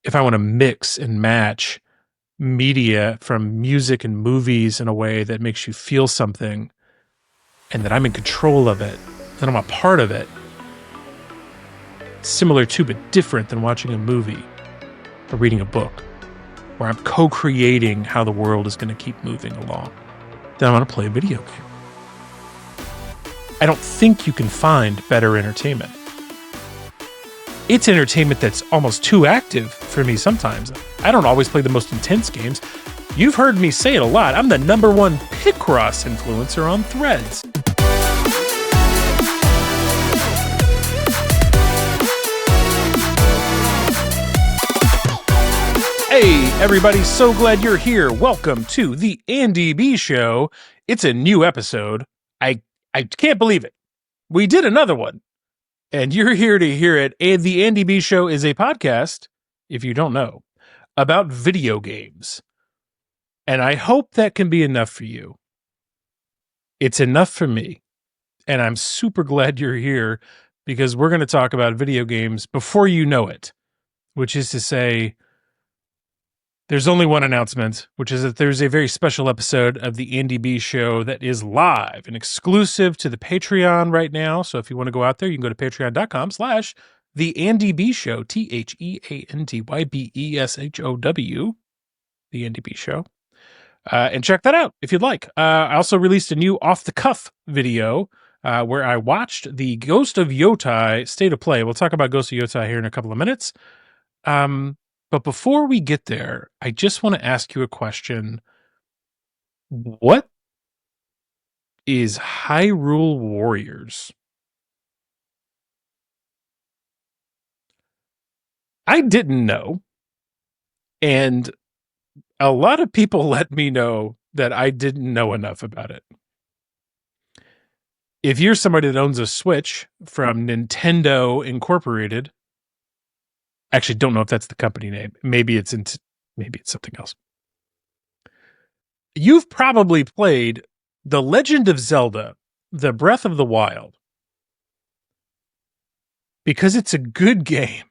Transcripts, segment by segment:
if I want to mix and match media from music and movies in a way that makes you feel something and that I'm in control of it, that I'm a part of it, similar to but different than watching a movie or reading a book, where I'm co-creating how the world is going to keep moving along, then I'm going to play a video game. I don't think you can find better entertainment. It's entertainment that's almost too active for me sometimes. I don't always play the most intense games. You've heard me say it a lot. I'm the #1 Picross influencer on Threads. Hey, everybody, so glad you're here. Welcome to the Andy B Show. It's a new episode. I can't believe it. We did another one, and you're here to hear it. And the Andy B Show is a podcast, if you don't know, about video games. And I hope that can be enough for you. It's enough for me. And I'm super glad you're here because we're going to talk about video games before you know it, which is to say, there's only one announcement, which is that there's a very special episode of the Andy B Show that is live and exclusive to the Patreon right now. So if you want to go out there, you can go to patreon.com/the Andy B Show, TheAndyBeshow, the Andy B Show, and check that out if you'd like. I also released a new off the cuff video where I watched the Ghost of Yotei State of Play. We'll talk about Ghost of Yotei here in a couple of minutes. But before we get there, I just want to ask you a question. What is Hyrule Warriors? I didn't know. And a lot of people let me know that I didn't know enough about it. If you're somebody that owns a Switch from Nintendo Incorporated, actually don't know if that's the company name. Maybe it's something else. You've probably played The Legend of Zelda, The Breath of the Wild, because it's a good game.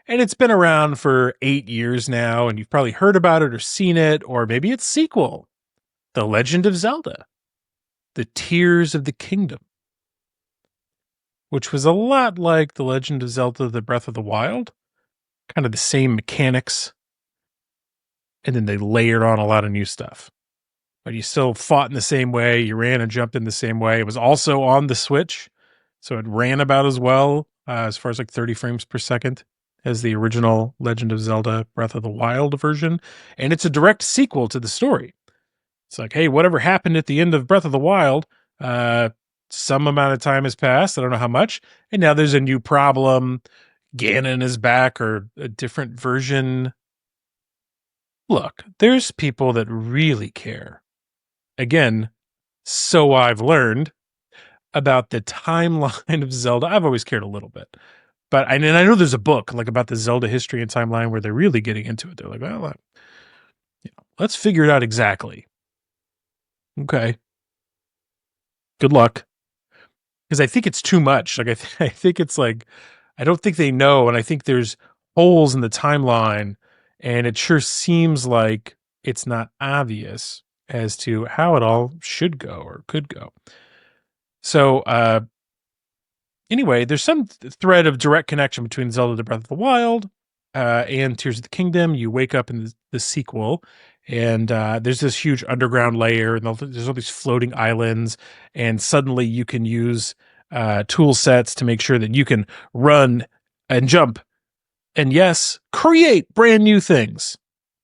And it's been around for 8 years now, and you've probably heard about it or seen it, or maybe its sequel, The Legend of Zelda, The Tears of the Kingdom, which was a lot like The Legend of Zelda, The Breath of the Wild. Kind of the same mechanics, and then they layered on a lot of new stuff. But you still fought in the same way, you ran and jumped in the same way. It was also on the Switch, so it ran about as well, as far as like 30 frames per second, as the original Legend of Zelda Breath of the Wild version. And it's a direct sequel to the story. It's like, hey, whatever happened at the end of Breath of the Wild, some amount of time has passed, I don't know how much, and now there's a new problem. Ganon is back, or a different version. Look, there's people that really care. Again, so I've learned about the timeline of Zelda. I've always cared a little bit. But I know there's a book like about the Zelda history and timeline where they're really getting into it. They're like, well, let's figure it out exactly. Okay. Good luck. Because I think it's too much. Like I think it's like, I don't think they know, and I think there's holes in the timeline, and it sure seems like it's not obvious as to how it all should go or could go. So, anyway, there's some thread of direct connection between Zelda: The Breath of the Wild and Tears of the Kingdom. You wake up in the sequel, and there's this huge underground layer, and there's all these floating islands, and suddenly you can use tool sets to make sure that you can run and jump and, yes, create brand new things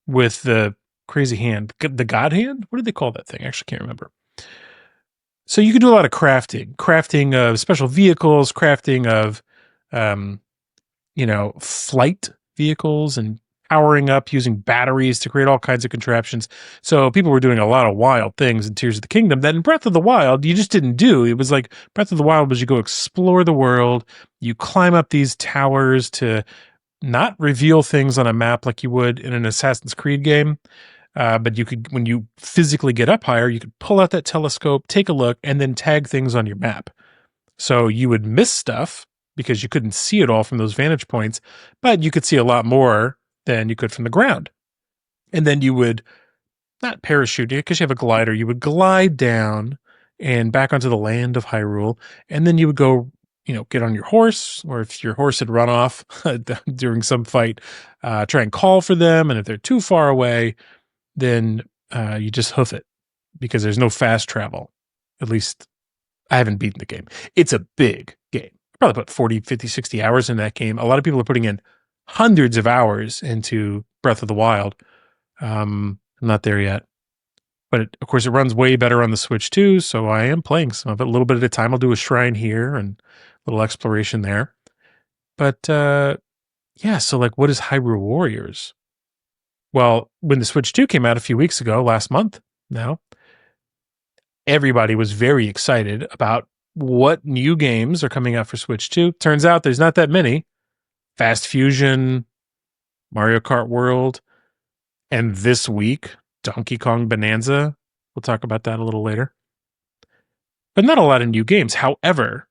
with the crazy hand, the God hand. What did they call that thing? I actually can't remember. So you can do a lot of crafting of special vehicles, crafting of flight vehicles, and powering up using batteries to create all kinds of contraptions. So people were doing a lot of wild things in Tears of the Kingdom that in Breath of the Wild, you just didn't do. It was like Breath of the Wild was you go explore the world, you climb up these towers to not reveal things on a map like you would in an Assassin's Creed game. But you could, when you physically get up higher, you could pull out that telescope, take a look, and then tag things on your map. So you would miss stuff because you couldn't see it all from those vantage points, but you could see a lot more than you could from the ground. And then you would not parachute because you have a glider. You would glide down and back onto the land of Hyrule, and then you would go, get on your horse, or if your horse had run off during some fight, try and call for them. And if they're too far away, then you just hoof it because there's no fast travel. At least I haven't beaten the game. It's a big game. Probably put 40, 50, 60 hours in that game. A lot of people are putting in hundreds of hours into Breath of the Wild. I'm not there yet. But of course, it runs way better on the Switch too, so I am playing some of it a little bit at a time. I'll do a shrine here and a little exploration there. But yeah, so like, what is Hyrule Warriors? Well, when the Switch 2 came out a few weeks ago, last month now, everybody was very excited about what new games are coming out for Switch 2. Turns out there's not that many. Fast Fusion, Mario Kart World, and this week, Donkey Kong Bonanza. We'll talk about that a little later. But not a lot of new games. However,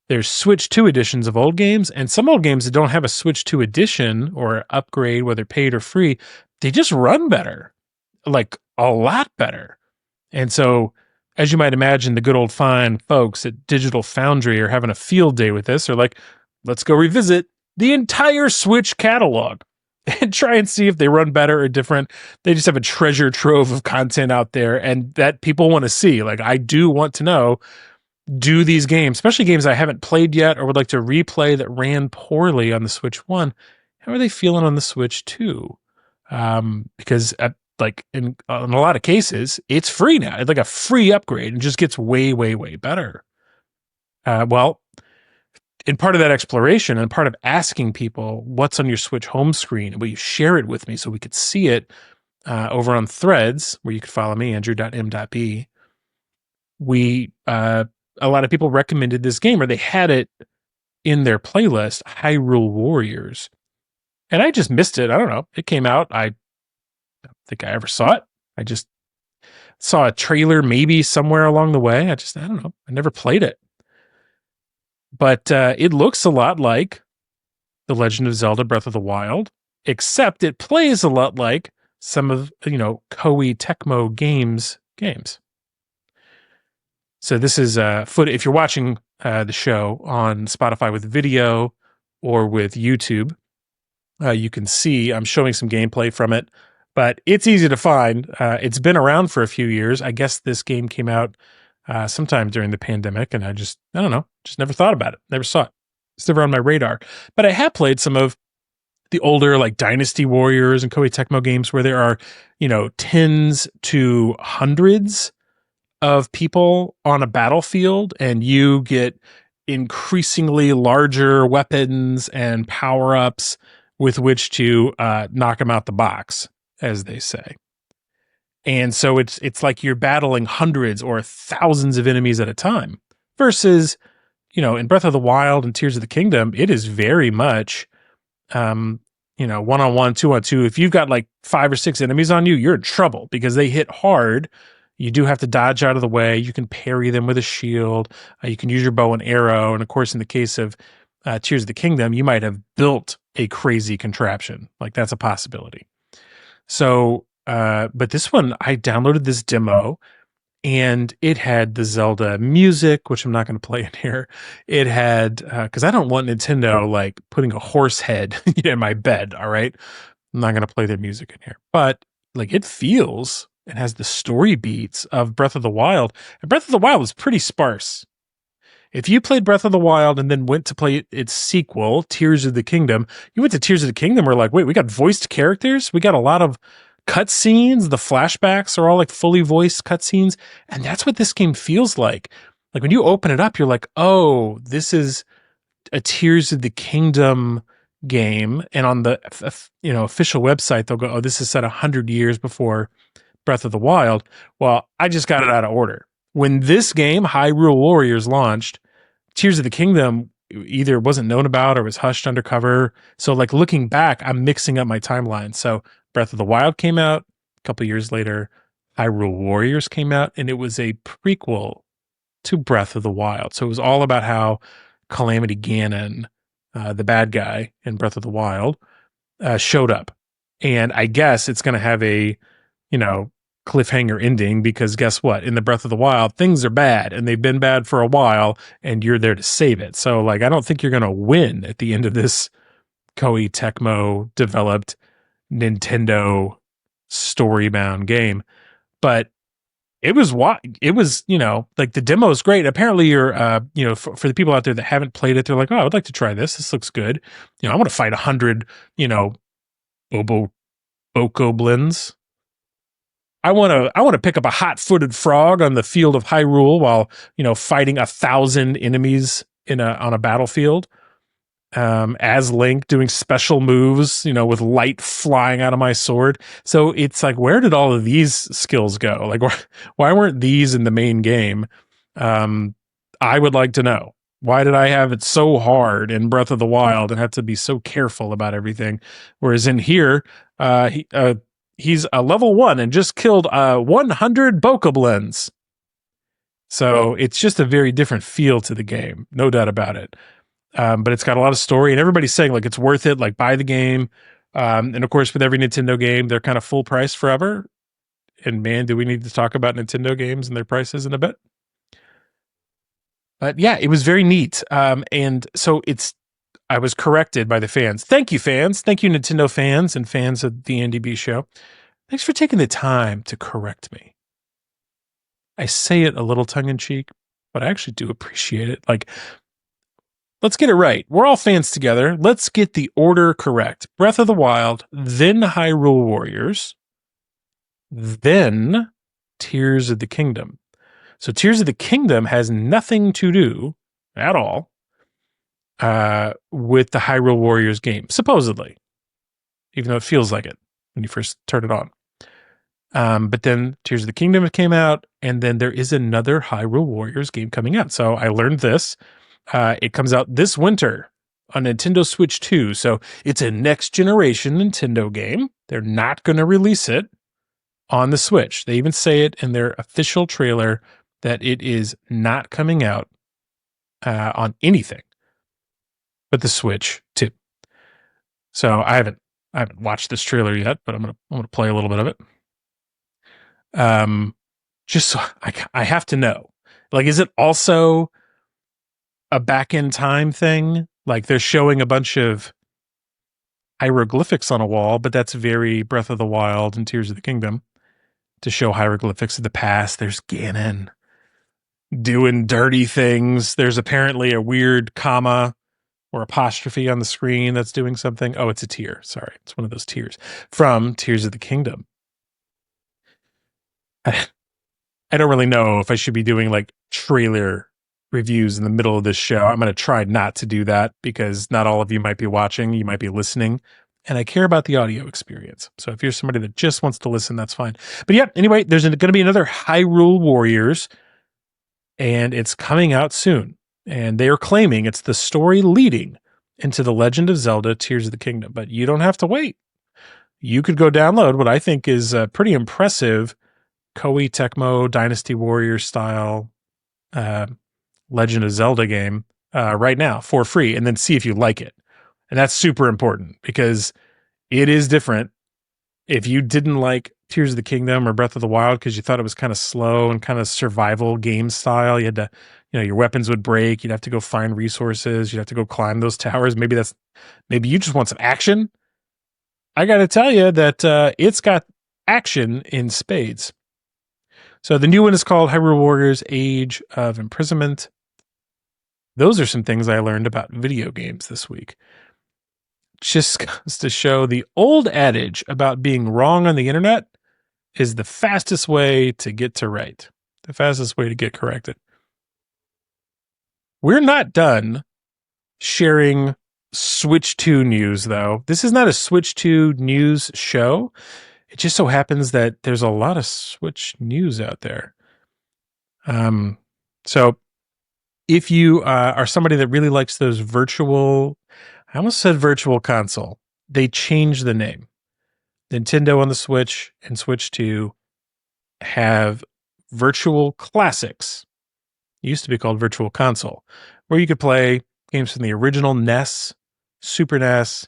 there's Switch 2 editions of old games, and some old games that don't have a Switch 2 edition or upgrade, whether paid or free, they just run better. Like, a lot better. And so, as you might imagine, the good old fine folks at Digital Foundry are having a field day with this. They're like, let's go revisit the entire Switch catalog and try and see if they run better or different. They just have a treasure trove of content out there, and that people want to see. Like, I do want to know, do these games, especially games I haven't played yet or would like to replay that ran poorly on the Switch 1, how are they feeling on the Switch 2? Because in a lot of cases, it's free now. It's like a free upgrade and just gets way, way, way better. Well, in part of that exploration and part of asking people what's on your Switch home screen, will you share it with me so we could see it over on Threads, where you could follow me, andrew.m.b. A lot of people recommended this game, or they had it in their playlist, Hyrule Warriors. And I just missed it. I don't know. It came out. I don't think I ever saw it. I just saw a trailer maybe somewhere along the way. I don't know. I never played it. But it looks a lot like The Legend of Zelda Breath of the Wild, except it plays a lot like some of, Koei Tecmo games. So this is footage. If you're watching the show on Spotify with video or with YouTube, you can see I'm showing some gameplay from it, but it's easy to find. It's been around for a few years. I guess this game came out sometime during the pandemic, and I don't know, just never thought about it. Never saw it. It's never on my radar. But I have played some of the older, like Dynasty Warriors and Koei Tecmo games where there are, tens to hundreds of people on a battlefield, and you get increasingly larger weapons and power-ups with which to knock them out the box, as they say. And so it's like you're battling hundreds or thousands of enemies at a time versus, in Breath of the Wild and Tears of the Kingdom, it is very much, one-on-one, two-on-two. If you've got like 5 or 6 enemies on you, you're in trouble because they hit hard. You do have to dodge out of the way. You can parry them with a shield. You can use your bow and arrow. And of course, in the case of Tears of the Kingdom, you might have built a crazy contraption. Like, that's a possibility. So, but this one, I downloaded this demo, and it had the Zelda music, which I'm not going to play in here. It had, because I don't want Nintendo like putting a horse head in my bed. All right, I'm not going to play their music in here, but like, it feels. It has the story beats of Breath of the Wild. And Breath of the Wild is pretty sparse. If you played Breath of the Wild and then went to play its sequel, Tears of the Kingdom, you went to Tears of the Kingdom, we're like, wait, we got voiced characters? We got a lot of cutscenes. The flashbacks are all like fully voiced cutscenes. And that's what this game feels like. Like, when you open it up, you're like, oh, this is a Tears of the Kingdom game. And on the official website, they'll go, oh, this is set 100 years before Breath of the Wild. Well, I just got it out of order. When this game, Hyrule Warriors, launched, Tears of the Kingdom either wasn't known about or was hushed undercover. So, like, looking back, I'm mixing up my timeline. So Breath of the Wild came out a couple years later. Hyrule Warriors came out, and it was a prequel to Breath of the Wild. So it was all about how Calamity Ganon, the bad guy in Breath of the Wild, showed up. And I guess it's going to have a, you know, cliffhanger ending because guess what? In the Breath of the Wild, things are bad and they've been bad for a while and you're there to save it. So, like, I don't think you're going to win at the end of this Koei Tecmo developed Nintendo story-bound game. But it was, you know, like the demo is great. Apparently you're, you know, for the people out there that haven't played it, they're like, oh, I would like to try this. This looks good. You know, I want to fight 100, you know, Bokoblins. I want to pick up a hot-footed frog on the field of Hyrule while, you know, fighting 1,000 enemies on a battlefield. As Link doing special moves, you know, with light flying out of my sword. So it's like, where did all of these skills go? Like, why weren't these in the main game? I would like to know. Why did I have it so hard in Breath of the Wild and have to be so careful about everything? Whereas in here, he's a level 1 and just killed 100 Bokoblins. So it's just a very different feel to the game, no doubt about it. But it's got a lot of story, and everybody's saying like it's worth it. Like buy the game, and of course with every Nintendo game, they're kind of full price forever. And man, do we need to talk about Nintendo games and their prices in a bit? But yeah, it was very neat. And so I was corrected by the fans. Thank you, fans. Thank you, Nintendo fans and fans of the Andy B Show. Thanks for taking the time to correct me. I say it a little tongue in cheek, but I actually do appreciate it. Like, let's get it right. We're all fans together. Let's get the order correct. Breath of the Wild, then Hyrule Warriors, then Tears of the Kingdom. So Tears of the Kingdom has nothing to do at all with the Hyrule Warriors game, supposedly, even though it feels like it when you first turn it on. But then Tears of the Kingdom came out, and then there is another Hyrule Warriors game coming out. So I learned this. It comes out this winter on Nintendo Switch 2. So it's a next generation Nintendo game. They're not going to release it on the Switch. They even say it in their official trailer that it is not coming out on anything but the Switch 2. So I haven't watched this trailer yet, but I'm gonna play a little bit of it. Just so I have to know. Like, is it also a back in time thing? Like they're showing a bunch of hieroglyphics on a wall, but that's very Breath of the Wild and Tears of the Kingdom to show hieroglyphics of the past. There's Ganon doing dirty things. There's apparently a weird comma or apostrophe on the screen that's doing something. Oh, it's a tear. Sorry. It's one of those tears from Tears of the Kingdom. I don't really know if I should be doing like trailer reviews in the middle of this show. I'm going to try not to do that because not all of you might be watching. You might be listening. And I care about the audio experience. So if you're somebody that just wants to listen, that's fine. But yeah, anyway, there's going to be another Hyrule Warriors, and it's coming out soon. And they are claiming it's the story leading into The Legend of Zelda Tears of the Kingdom. But you don't have to wait. You could go download what I think is a pretty impressive Koei Tecmo Dynasty Warriors style Legend of Zelda game right now for free, and then see if you like it. And that's super important because it is different. If you didn't like Tears of the Kingdom or Breath of the Wild because you thought it was kind of slow and kind of survival game style, you had to, you know, your weapons would break. You'd have to go find resources. You'd have to go climb those towers. Maybe you just want some action. I got to tell you that it's got action in spades. So the new one is called Hyrule Warriors Age of Imprisonment. Those are some things I learned about video games this week. Just goes to show the old adage about being wrong on the internet is the fastest way to get to right. The fastest way to get corrected. We're not done sharing Switch 2 news, though. This is not a Switch 2 news show. It just so happens that there's a lot of Switch news out there. So if you are somebody that really likes those virtual, I almost said virtual console. They changed the name. Nintendo on the Switch and Switch 2 have virtual classics. It used to be called Virtual Console, where you could play games from the original NES, Super NES,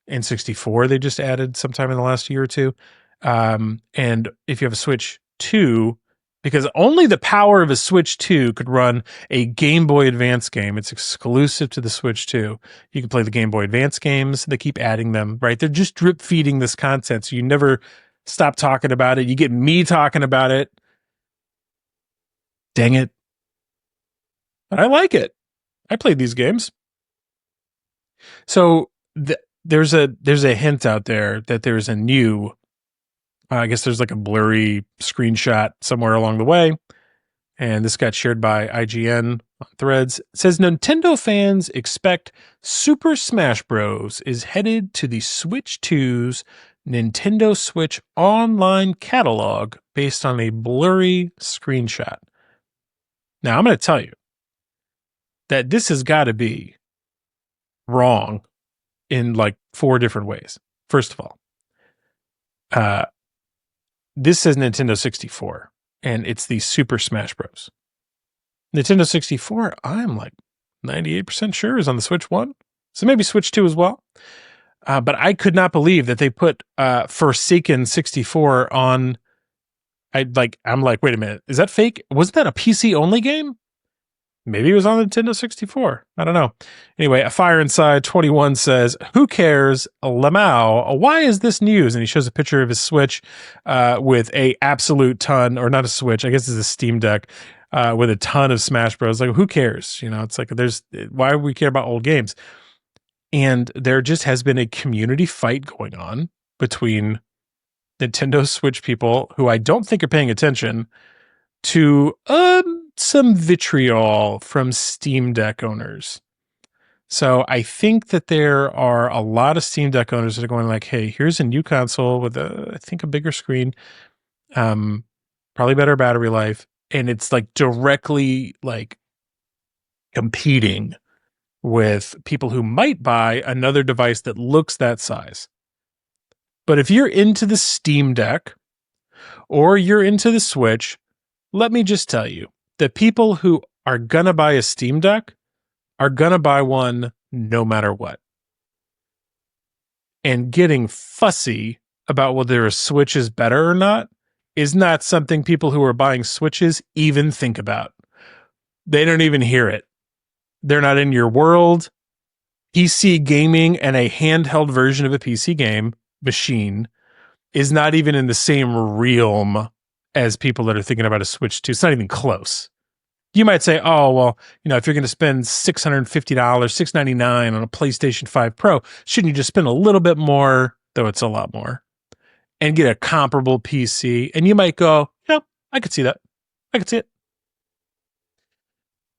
N64 they just added sometime in the last year or two. And if you have a Switch 2, because only the power of a Switch 2 could run a Game Boy Advance game. It's exclusive to the Switch 2. You can play the Game Boy Advance games. They keep adding them, right? They're just drip feeding this content. So you never stop talking about it. You get me talking about it. Dang it. But I like it. I played these games. So there's a hint out there that there's a new, I guess there's like a blurry screenshot somewhere along the way. And this got shared by IGN on Threads. It says Nintendo fans expect Super Smash Bros. Is headed to the Switch 2's Nintendo Switch Online catalog based on a blurry screenshot. Now, I'm going to tell you that this has got to be wrong in like 4 different ways. First of all, this says Nintendo 64, and it's the Super Smash Bros. Nintendo 64, I'm like 98% sure is on the Switch 1. So maybe Switch 2 as well. But I could not believe that they put Forsaken 64 on. I'm like, wait a minute, is that fake? Wasn't that a PC only game? Maybe it was on Nintendo 64. I don't know. Anyway, A Fire Inside 21 says, who cares? Lamau, why is this news? And he shows a picture of his Switch with a absolute ton, or not a Switch, I guess it's a Steam Deck, with a ton of Smash Bros. Like, who cares? You know, it's like, why would we care about old games? And there just has been a community fight going on between Nintendo Switch people, who I don't think are paying attention, to some vitriol from Steam Deck owners. So I think that there are a lot of Steam Deck owners that are going like, hey, here's a new console with I think a bigger screen, probably better battery life. And it's like directly like competing with people who might buy another device that looks that size. But if you're into the Steam Deck or you're into the Switch, let me just tell you that people who are going to buy a Steam Deck are going to buy one no matter what. And getting fussy about whether a Switch is better or not is not something people who are buying Switches even think about. They don't even hear it. They're not in your world. PC gaming and a handheld version of a PC game machine is not even in the same realm as people that are thinking about a Switch 2. It's not even close. You might say, oh, well, you know, if you're going to spend $650, $699 on a PlayStation 5 Pro, shouldn't you just spend a little bit more, though it's a lot more, and get a comparable PC? And you might go, yeah, I could see that. I could see it.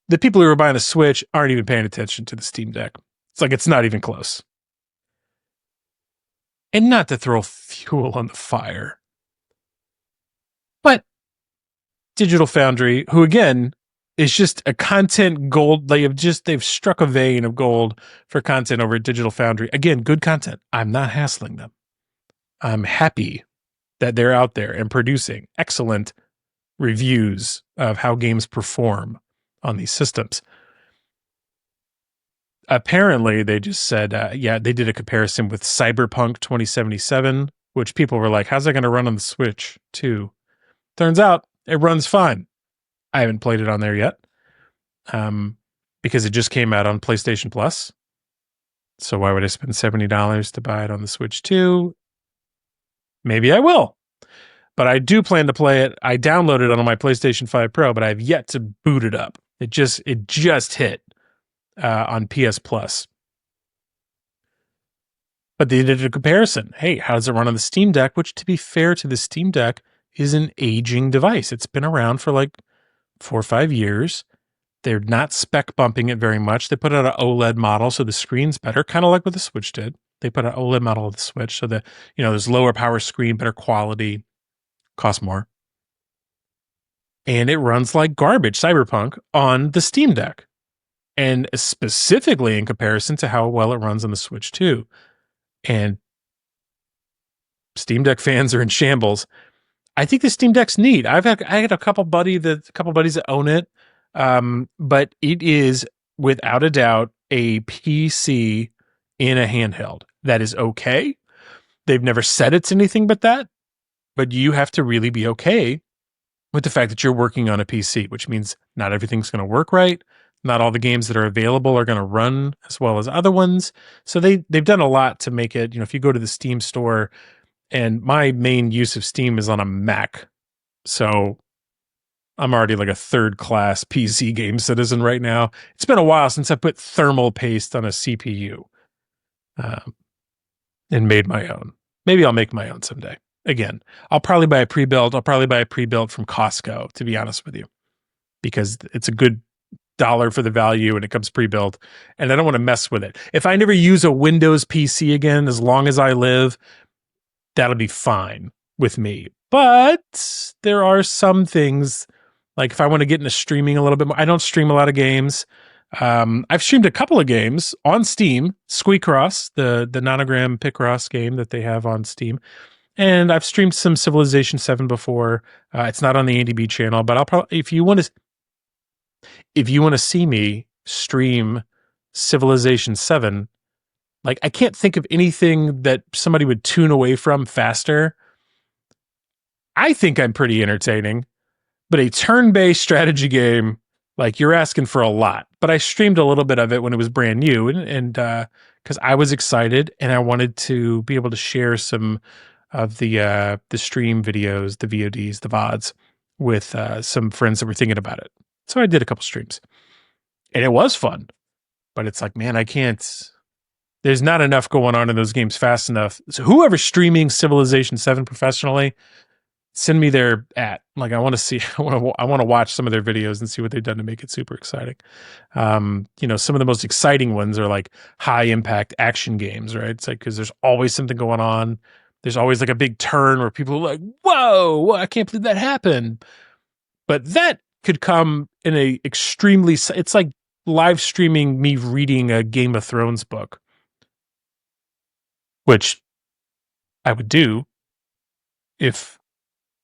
The people who are buying a Switch aren't even paying attention to the Steam Deck. It's like it's not even close. And not to throw fuel on the fire, but Digital Foundry, who again is just a content gold, they've struck a vein of gold for content over at Digital Foundry. Again, good content. I'm not hassling them. I'm happy that they're out there and producing excellent reviews of how games perform on these systems. Apparently, they just said, they did a comparison with Cyberpunk 2077, which people were like, how's that going to run on the Switch too? Turns out it runs fine. I haven't played it on there yet because it just came out on PlayStation Plus. So why would I spend $70 to buy it on the Switch 2? Maybe I will. But I do plan to play it. I downloaded it on my PlayStation 5 Pro, but I've yet to boot it up. It just hit on PS Plus. But they did a comparison. Hey, how does it run on the Steam Deck? Which, to be fair to the Steam Deck, is an aging device. It's been around for like 4 or 5 years. They're not spec bumping it very much. They put out an OLED model, so the screen's better, kind of like what the Switch did. They put an OLED model of the Switch, so that, you know, there's lower power screen, better quality, costs more. And it runs like garbage, Cyberpunk, on the Steam Deck. And specifically in comparison to how well it runs on the Switch 2. And Steam Deck fans are in shambles. I think the Steam Deck's neat. I had a couple buddies that own it, but it is without a doubt a PC in a handheld. that is okay. They've never said it's anything but that, but you have to really be okay with the fact that you're working on a PC, which means not everything's going to work right. Not all the games that are available are going to run as well as other ones. So they've done a lot to make it, if you go to the Steam store, and my main use of Steam is on a Mac. So I'm already like a third class PC game citizen right now. It's been a while since I put thermal paste on a CPU and made my own. Maybe I'll make my own someday. Again, I'll probably buy a pre-built. I'll probably buy a pre-built from Costco, to be honest with you, because it's a good dollar for the value and it comes pre-built, and I don't want to mess with it. If I never use a Windows PC again, as long as I live, that'll be fine with me. But there are some things, like if I want to get into streaming a little bit more, I don't stream a lot of games. I've streamed a couple of games on Steam, Squeakross, the Nonogram Picross game that they have on Steam. And I've streamed some Civilization 7 before. It's not on the Andy B channel, but I'll probably, if you want to see me stream Civilization 7, like I can't think of anything that somebody would tune away from faster. I think I'm pretty entertaining, but a turn-based strategy game, like you're asking for a lot. But I streamed a little bit of it when it was brand new, and because I was excited and I wanted to be able to share some of the stream videos, the VODs, the VODs with some friends that were thinking about it. So I did a couple streams, and it was fun. But it's like, man, I can't. There's not enough going on in those games fast enough. So whoever's streaming Civilization 7 professionally, send me their like I want to see. I want to watch some of their videos and see what they've done to make it super exciting. Some of the most exciting ones are like high impact action games, right? It's like because there's always something going on. There's always like a big turn where people are like, "Whoa, I can't believe that happened." But that could come in a extremely. It's like live streaming me reading a Game of Thrones book, which I would do if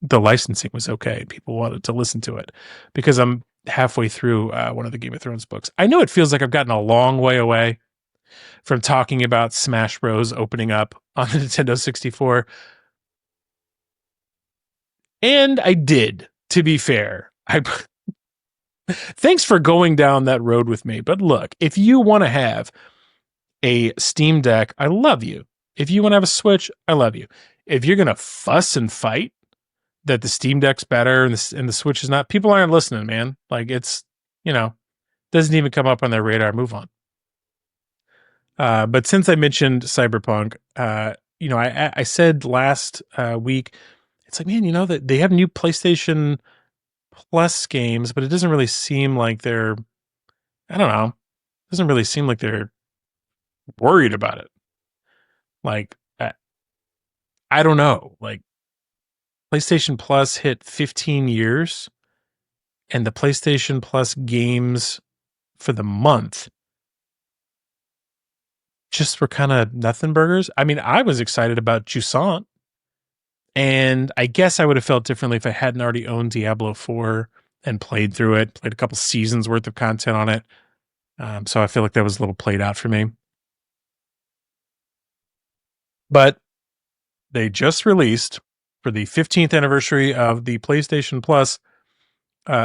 the licensing was okay and people wanted to listen to it, because I'm halfway through one of the Game of Thrones books. I know it feels like I've gotten a long way away from talking about Smash Bros. Opening up on the Nintendo 64. And I did, to be fair. Thanks for going down that road with me. But look, if you want to have a Steam Deck, I love you. If you want to have a Switch, I love you. If you're going to fuss and fight that the Steam Deck's better and the Switch is not, people aren't listening, man. Like it's, doesn't even come up on their radar. Move on. But since I mentioned Cyberpunk, I said last week, it's like, man, that they have new PlayStation Plus games, but it doesn't really seem like they're, I don't know, it doesn't really seem like they're worried about it. Like, I don't know, like PlayStation Plus hit 15 years and the PlayStation Plus games for the month just were kind of nothing burgers. I mean, I was excited about Jusant, and I guess I would have felt differently if I hadn't already owned Diablo 4 and played through it, played a couple seasons worth of content on it. So I feel like that was a little played out for me. But they just released, for the 15th anniversary of the PlayStation Plus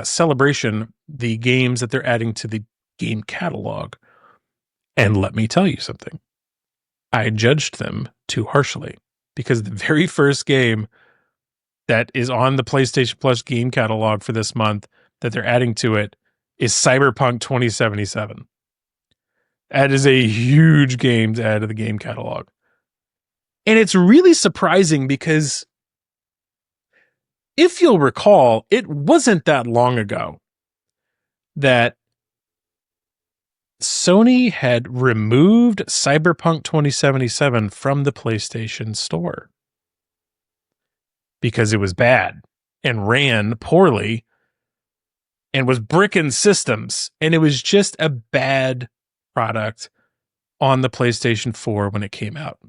celebration, the games that they're adding to the game catalog. And let me tell you something. I judged them too harshly, because the very first game that is on the PlayStation Plus game catalog for this month that they're adding to it is Cyberpunk 2077. That is a huge game to add to the game catalog. And it's really surprising because if you'll recall, it wasn't that long ago that Sony had removed Cyberpunk 2077 from the PlayStation Store because it was bad and ran poorly and was bricking systems. And it was just a bad product on the PlayStation 4 when it came out.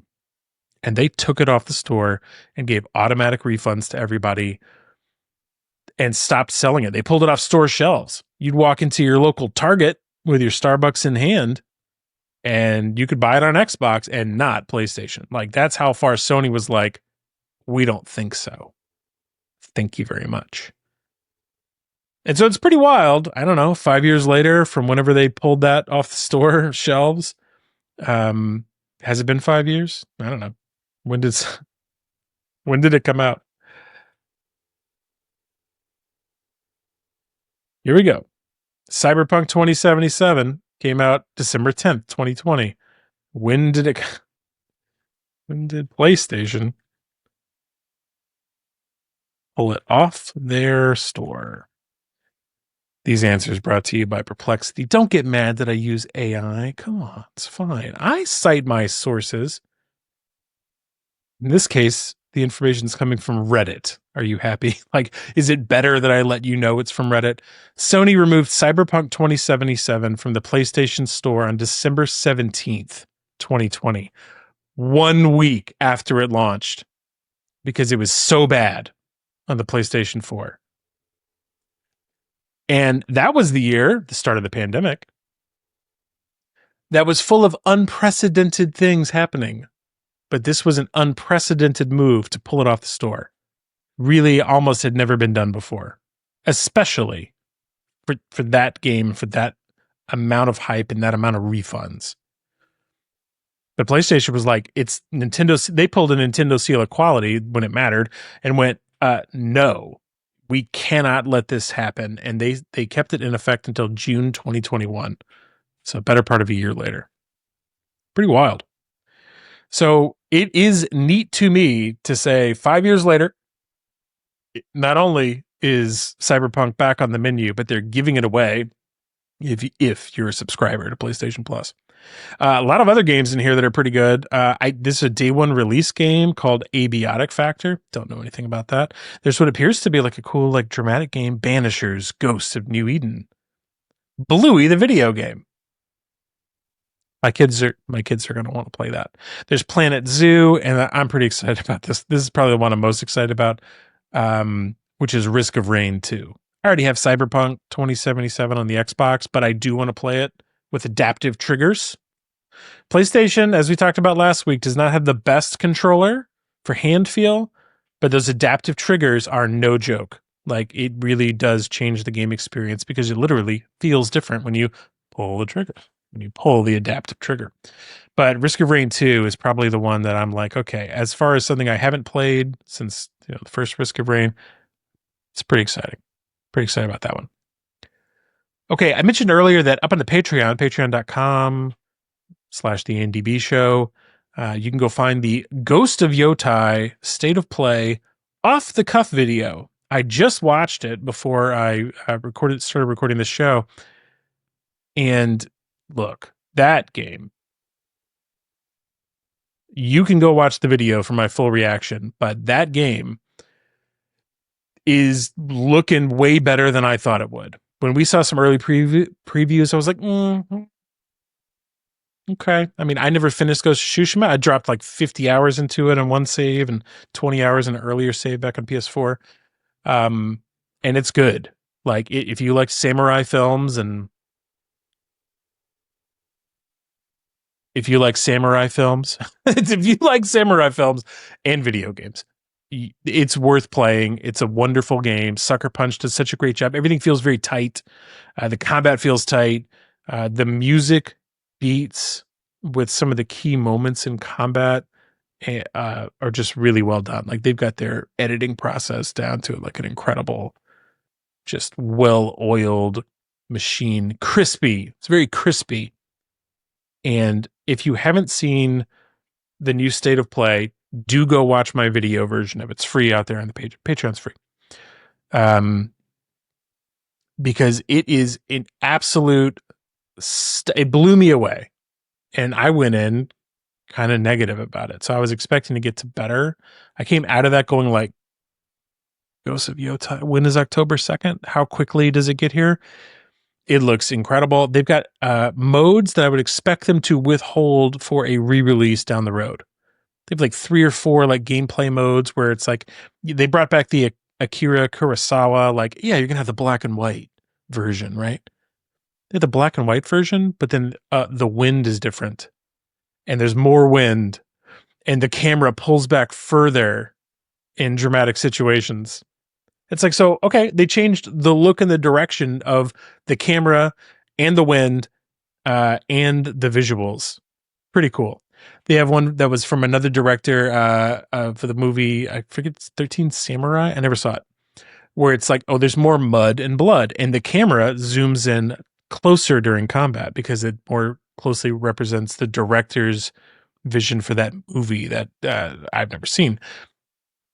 And they took it off the store and gave automatic refunds to everybody and stopped selling it. They pulled it off store shelves. You'd walk into your local Target with your Starbucks in hand and you could buy it on Xbox and not PlayStation. Like, that's how far Sony was like, we don't think so. Thank you very much. And so it's pretty wild. I don't know, 5 years later from whenever they pulled that off the store shelves. Has it been 5 years? I don't know. When did it come out? Here we go. Cyberpunk 2077 came out December 10th, 2020. When did PlayStation pull it off their store? These answers brought to you by Perplexity. Don't get mad that I use AI. Come on, it's fine. I cite my sources. In this case, the information is coming from Reddit. Are you happy? Like, is it better that I let you know it's from Reddit? Sony removed Cyberpunk 2077 from the PlayStation Store on December 17th, 2020, 1 week after it launched, because it was so bad on the PlayStation 4. And that was the year, the start of the pandemic, that was full of unprecedented things happening. But this was an unprecedented move to pull it off the store. Really almost had never been done before, especially for that game, for that amount of hype and that amount of refunds. The PlayStation was like, it's Nintendo. They pulled a Nintendo seal of quality when it mattered and went, no, we cannot let this happen. And they kept it in effect until June 2021. So a better part of a year later. Pretty wild. So it is neat to me to say 5 years later, not only is Cyberpunk back on the menu, but they're giving it away if you're a subscriber to PlayStation Plus. A lot of other games in here that are pretty good. This is a day one release game called Abiotic Factor. Don't know anything about that. There's what appears to be like a cool, like dramatic game, Banishers, Ghosts of New Eden. Bluey, the video game. My kids are going to want to play that. There's Planet Zoo, and I'm pretty excited about this. This is probably the one I'm most excited about, which is Risk of Rain 2. I already have Cyberpunk 2077 on the Xbox, but I do want to play it with adaptive triggers. PlayStation, as we talked about last week, does not have the best controller for hand feel, but those adaptive triggers are no joke. Like, it really does change the game experience because it literally feels different when you pull the trigger, when you pull the adaptive trigger. But Risk of Rain 2 is probably the one that I'm like, okay, as far as something I haven't played since the first Risk of Rain, it's pretty exciting. Pretty excited about that one. Okay, I mentioned earlier that up on the Patreon, patreon.com/the show, you can go find the Ghost of Yotei State of Play off the cuff video. I just watched it before I started recording this show. And look, that game, you can go watch the video for my full reaction, but that game is looking way better than I thought it would. When we saw some early previews, I was like, okay. I mean, I never finished Ghost of Tsushima. I dropped like 50 hours into it on one save and 20 hours in an earlier save back on PS4. And it's good. Like, if you like samurai films and if you like samurai films and video games, it's worth playing. It's a wonderful game. Sucker Punch does such a great job. Everything feels very tight. The combat feels tight. The music beats with some of the key moments in combat are just really well done. Like, they've got their editing process down to like an incredible, just well-oiled machine. Crispy. It's very crispy. And if you haven't seen the new State of Play, do go watch my video version of it. It's free out there on the page. Patreon's free. Because it is an absolute, it blew me away. And I went in kind of negative about it. So I was expecting to get to better. I came out of that going like, Ghost of Yotei, when is October 2nd? How quickly does it get here? It looks incredible. They've got modes that I would expect them to withhold for a re-release down the road. They have like 3 or 4 like gameplay modes where it's like they brought back the Akira Kurosawa, like, yeah, you're gonna have the black and white version, right? They have the black and white version, but then the wind is different, and there's more wind, and the camera pulls back further in dramatic situations. It's like, so, okay, they changed the look and the direction of the camera and the wind and the visuals. Pretty cool. They have one that was from another director for the movie, I forget, it's 13 Samurai. I never saw it. Where it's like, oh, there's more mud and blood, and the camera zooms in closer during combat because it more closely represents the director's vision for that movie that I've never seen.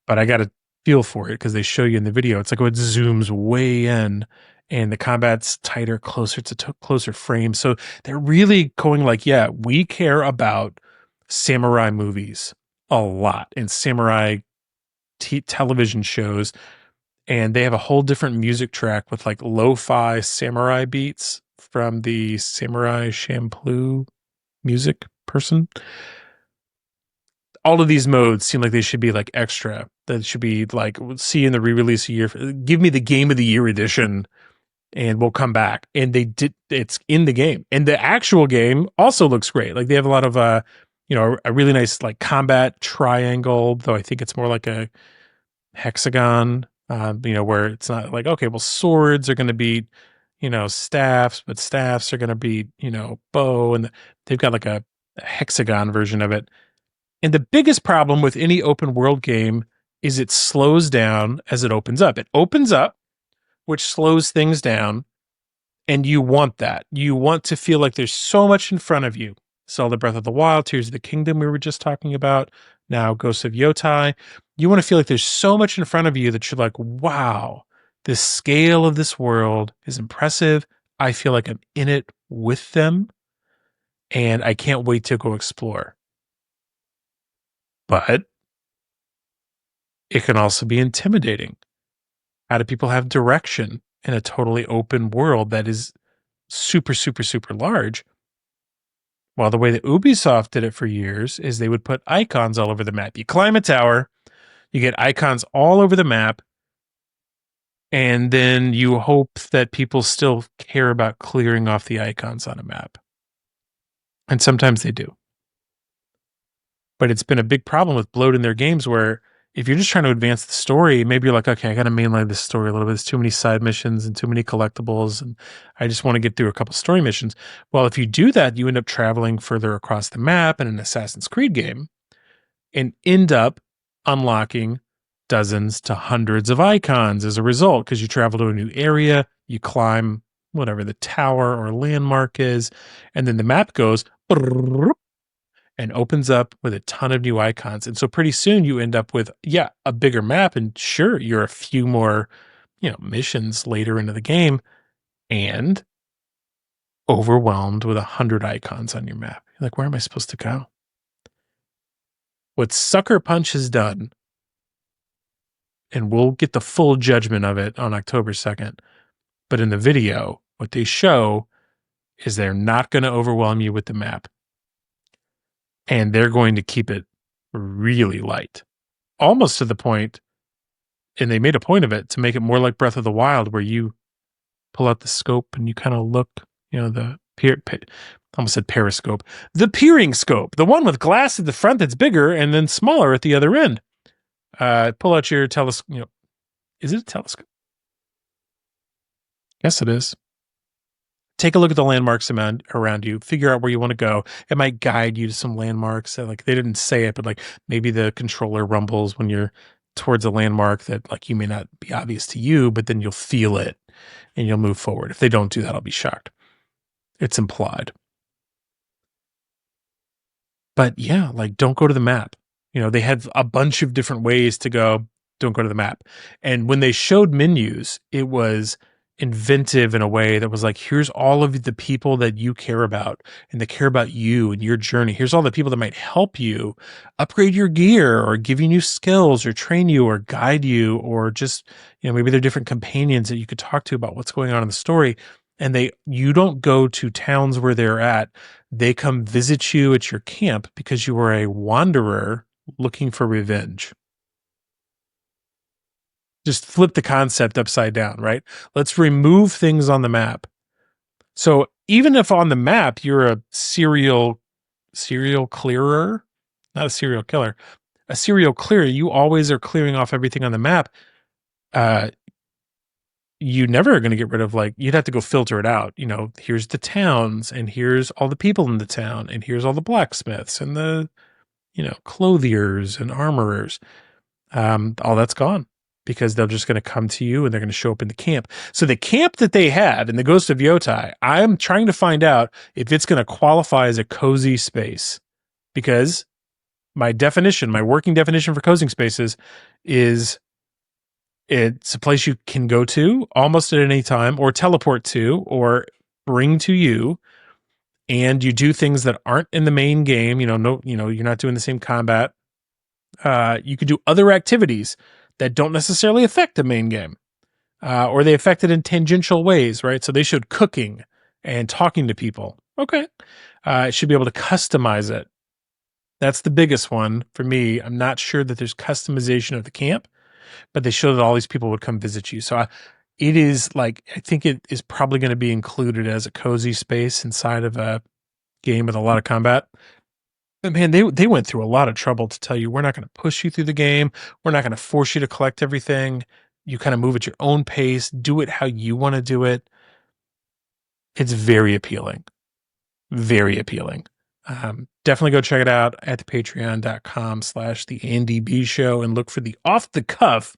But I got to feel for it because they show you in the video. It's like, oh, it zooms way in and the combat's tighter, closer to closer frames. So they're really going like, yeah, we care about samurai movies a lot and samurai television shows. And they have a whole different music track with like lo-fi samurai beats from the Samurai Champloo music person. All of these modes seem like they should be like extra. That should be like, see in the re-release a year. Give me the Game of the Year edition, and we'll come back. And they did. It's in the game, and the actual game also looks great. Like they have a lot of a really nice like combat triangle, though I think it's more like a hexagon. Where it's not like, okay, well, swords are going to be, staffs, but staffs are going to be, bow, and they've got like a hexagon version of it. And the biggest problem with any open world game is it slows down as it opens up. It opens up, which slows things down, and you want that. You want to feel like there's so much in front of you. Zelda Breath of the Wild, Tears of the Kingdom we were just talking about, now Ghost of Yotei. You want to feel like there's so much in front of you that you're like, wow, the scale of this world is impressive. I feel like I'm in it with them, and I can't wait to go explore. But it can also be intimidating. How do people have direction in a totally open world that is super, super, super large? Well, the way that Ubisoft did it for years is they would put icons all over the map. You climb a tower, you get icons all over the map, and then you hope that people still care about clearing off the icons on a map. And sometimes they do. But it's been a big problem with bloat in their games where if you're just trying to advance the story, maybe you're like, okay, I got to mainline this story a little bit. There's too many side missions and too many collectibles, and I just want to get through a couple story missions. Well, if you do that, you end up traveling further across the map in an Assassin's Creed game and end up unlocking dozens to hundreds of icons as a result because you travel to a new area, you climb whatever the tower or landmark is, and then the map goes and opens up with a ton of new icons. And so pretty soon you end up with, a bigger map. And sure, you're a few more, missions later into the game and overwhelmed with 100 icons on your map. You're like, where am I supposed to go? What Sucker Punch has done, and we'll get the full judgment of it on October 2nd, but in the video, what they show is they're not going to overwhelm you with the map. And they're going to keep it really light, almost to the point, and they made a point of it to make it more like Breath of the Wild, where you pull out the scope and you kind of look, the almost said periscope, the peering scope, the one with glass at the front that's bigger and then smaller at the other end. Pull out your telescope. Is it a telescope? Yes, it is. Take a look at the landmarks around you, figure out where you want to go. It might guide you to some landmarks. Like they didn't say it, but like maybe the controller rumbles when you're towards a landmark that like you may not be obvious to you, but then you'll feel it and you'll move forward. If they don't do that, I'll be shocked. It's implied. But yeah, like don't go to the map. They had a bunch of different ways to go. Don't go to the map. And when they showed menus, it was inventive in a way that was like, here's all of the people that you care about and that care about you and your journey. Here's all the people that might help you upgrade your gear or give you new skills or train you or guide you, or just, maybe they're different companions that you could talk to about what's going on in the story. And you don't go to towns where they're at. They come visit you at your camp because you are a wanderer looking for revenge. Just flip the concept upside down, right? Let's remove things on the map So even if on the map you're a serial clearer, not a serial killer, a serial clearer, you always are clearing off everything on the map. Uh, you never are going to get rid of, like, you'd have to go filter it out. You know, here's the towns, and here's all the people in the town, and here's all the blacksmiths and the, clothiers and armorers. All that's gone because they're just going to come to you and they're going to show up in the camp. So the camp that they had in the Ghost of Yotei, I'm trying to find out if it's going to qualify as a cozy space, because my working definition for cozy spaces is it's a place you can go to almost at any time or teleport to or bring to you. And you do things that aren't in the main game. You're not doing the same combat. You could do other activities that don't necessarily affect the main game, or they affect it in tangential ways, right? So they showed cooking and talking to people. Okay. It should be able to customize it. That's the biggest one for me. I'm not sure that there's customization of the camp, but they showed that all these people would come visit you. So it is like, I think it is probably going to be included as a cozy space inside of a game with a lot of combat. But man, they went through a lot of trouble to tell you, we're not going to push you through the game. We're not going to force you to collect everything. You kind of move at your own pace, do it how you want to do it. It's very appealing. Very appealing. Definitely go check it out at the patreon.com/the Andy B Show and look for the off the cuff,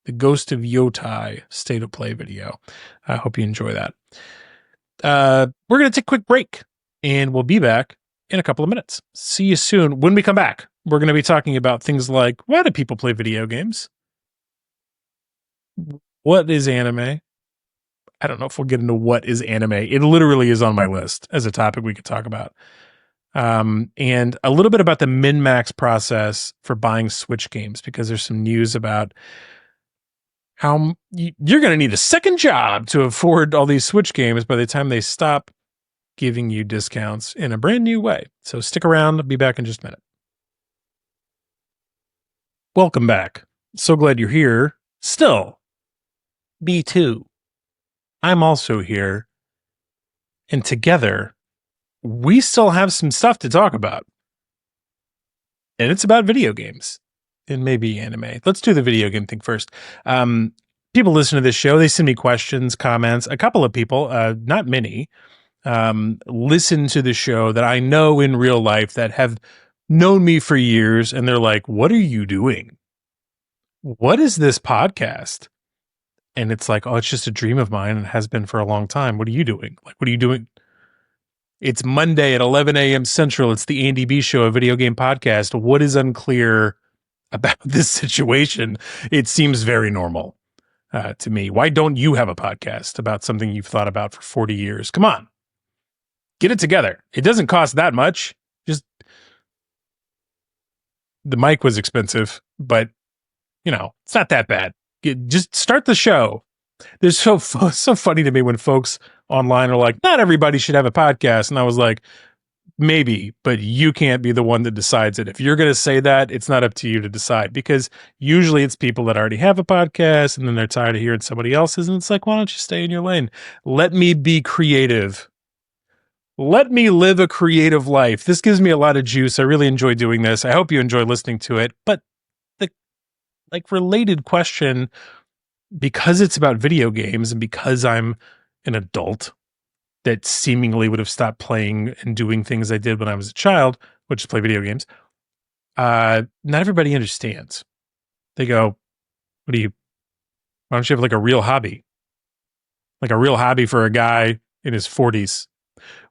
the Ghost of Yotei state of play video. I hope you enjoy that. We're going to take a quick break and we'll be back in a couple of minutes. See you soon. When we come back, we're going to be talking about things like, why do people play video games? What is anime? I don't know if we'll get into what is anime. It literally is on my list as a topic we could talk about. And a little bit about the min-max process for buying Switch games, because there's some news about how you're going to need a second job to afford all these Switch games by the time they stop giving you discounts in a brand new way. So stick around. I'll be back in just a minute. Welcome back. So glad you're here. Still, me too. I'm also here. And together, we still have some stuff to talk about. And it's about video games and maybe anime. Let's do the video game thing first. People listen to this show. They send me questions, comments. A couple of people, not many, listen to the show that I know in real life that have known me for years. And they're like, what are you doing? What is this podcast? And it's like, oh, it's just a dream of mine and has been for a long time. What are you doing? Like, what are you doing? It's Monday at 11 a.m. Central. It's the Andy B Show, a video game podcast. What is unclear about this situation? It seems very normal to me. Why don't you have a podcast about something you've thought about for 40 years? Come on. Get it together. It doesn't cost that much. Just the mic was expensive, but it's not that bad. Just start the show. There's so funny to me when folks online are like, not everybody should have a podcast. And I was like, maybe, but you can't be the one that decides it. If you're going to say that, it's not up to you to decide, because usually it's people that already have a podcast and then they're tired of hearing somebody else's. And it's like, why don't you stay in your lane? Let me be creative. Let me live a creative life. This gives me a lot of juice. I really enjoy doing this. I hope you enjoy listening to it. But the related question, because it's about video games and because I'm an adult that seemingly would have stopped playing and doing things I did when I was a child, which is play video games, not everybody understands. They go, why don't you have like a real hobby? Like a real hobby for a guy in his 40s.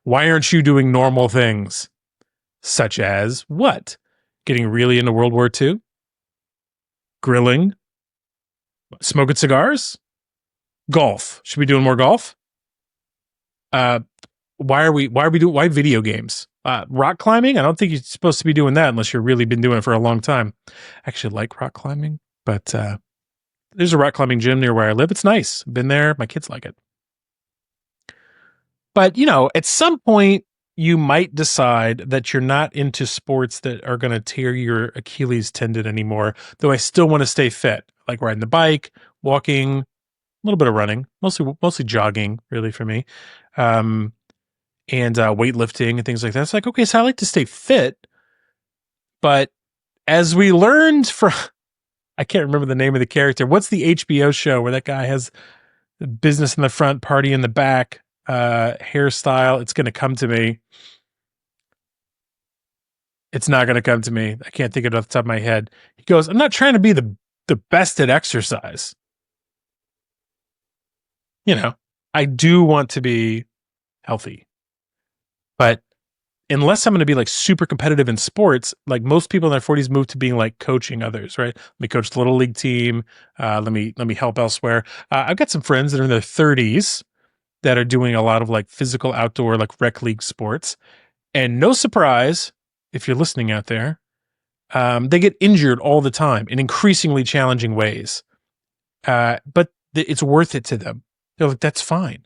Why aren't you doing normal things? Such as what? Getting really into World War II? Grilling? Smoking cigars? Golf? Should we be doing more golf? Why video games? Rock climbing? I don't think you're supposed to be doing that unless you've really been doing it for a long time. I actually like rock climbing, but there's a rock climbing gym near where I live. It's nice. Been there. My kids like it. But, at some point, you might decide that you're not into sports that are going to tear your Achilles tendon anymore, though I still want to stay fit, like riding the bike, walking, little bit of running, mostly jogging, really for me, um, and weightlifting and things like that. It's like, okay, so I like to stay fit, but as we learned from, I can't remember the name of the character. What's the HBO show where that guy has the business in the front, party in the back, hairstyle? It's going to come to me. It's not going to come to me. I can't think of it off the top of my head. He goes, I'm not trying to be the best at exercise. You know, I do want to be healthy, but unless I'm going to be like super competitive in sports, like most people in their 40s move to being like coaching others, right? Let me coach the little league team. Let me help elsewhere. I've got some friends that are in their 30s that are doing a lot of like physical outdoor, like rec league sports. And no surprise, if you're listening out there, they get injured all the time in increasingly challenging ways. But it's worth it to them. They're like, that's fine.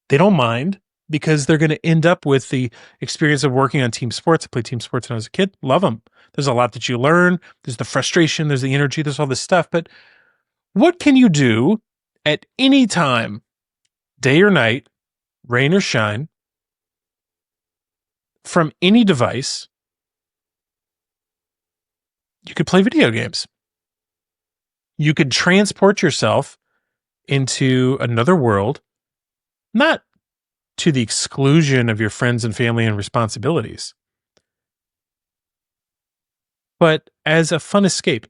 They don't mind because they're going to end up with the experience of working on team sports. I played team sports when I was a kid. Love them. There's a lot that you learn. There's the frustration. There's the energy. There's all this stuff. But what can you do at any time, day or night, rain or shine, from any device? You could play video games. You could transport yourself into another world, not to the exclusion of your friends and family and responsibilities, but as a fun escape,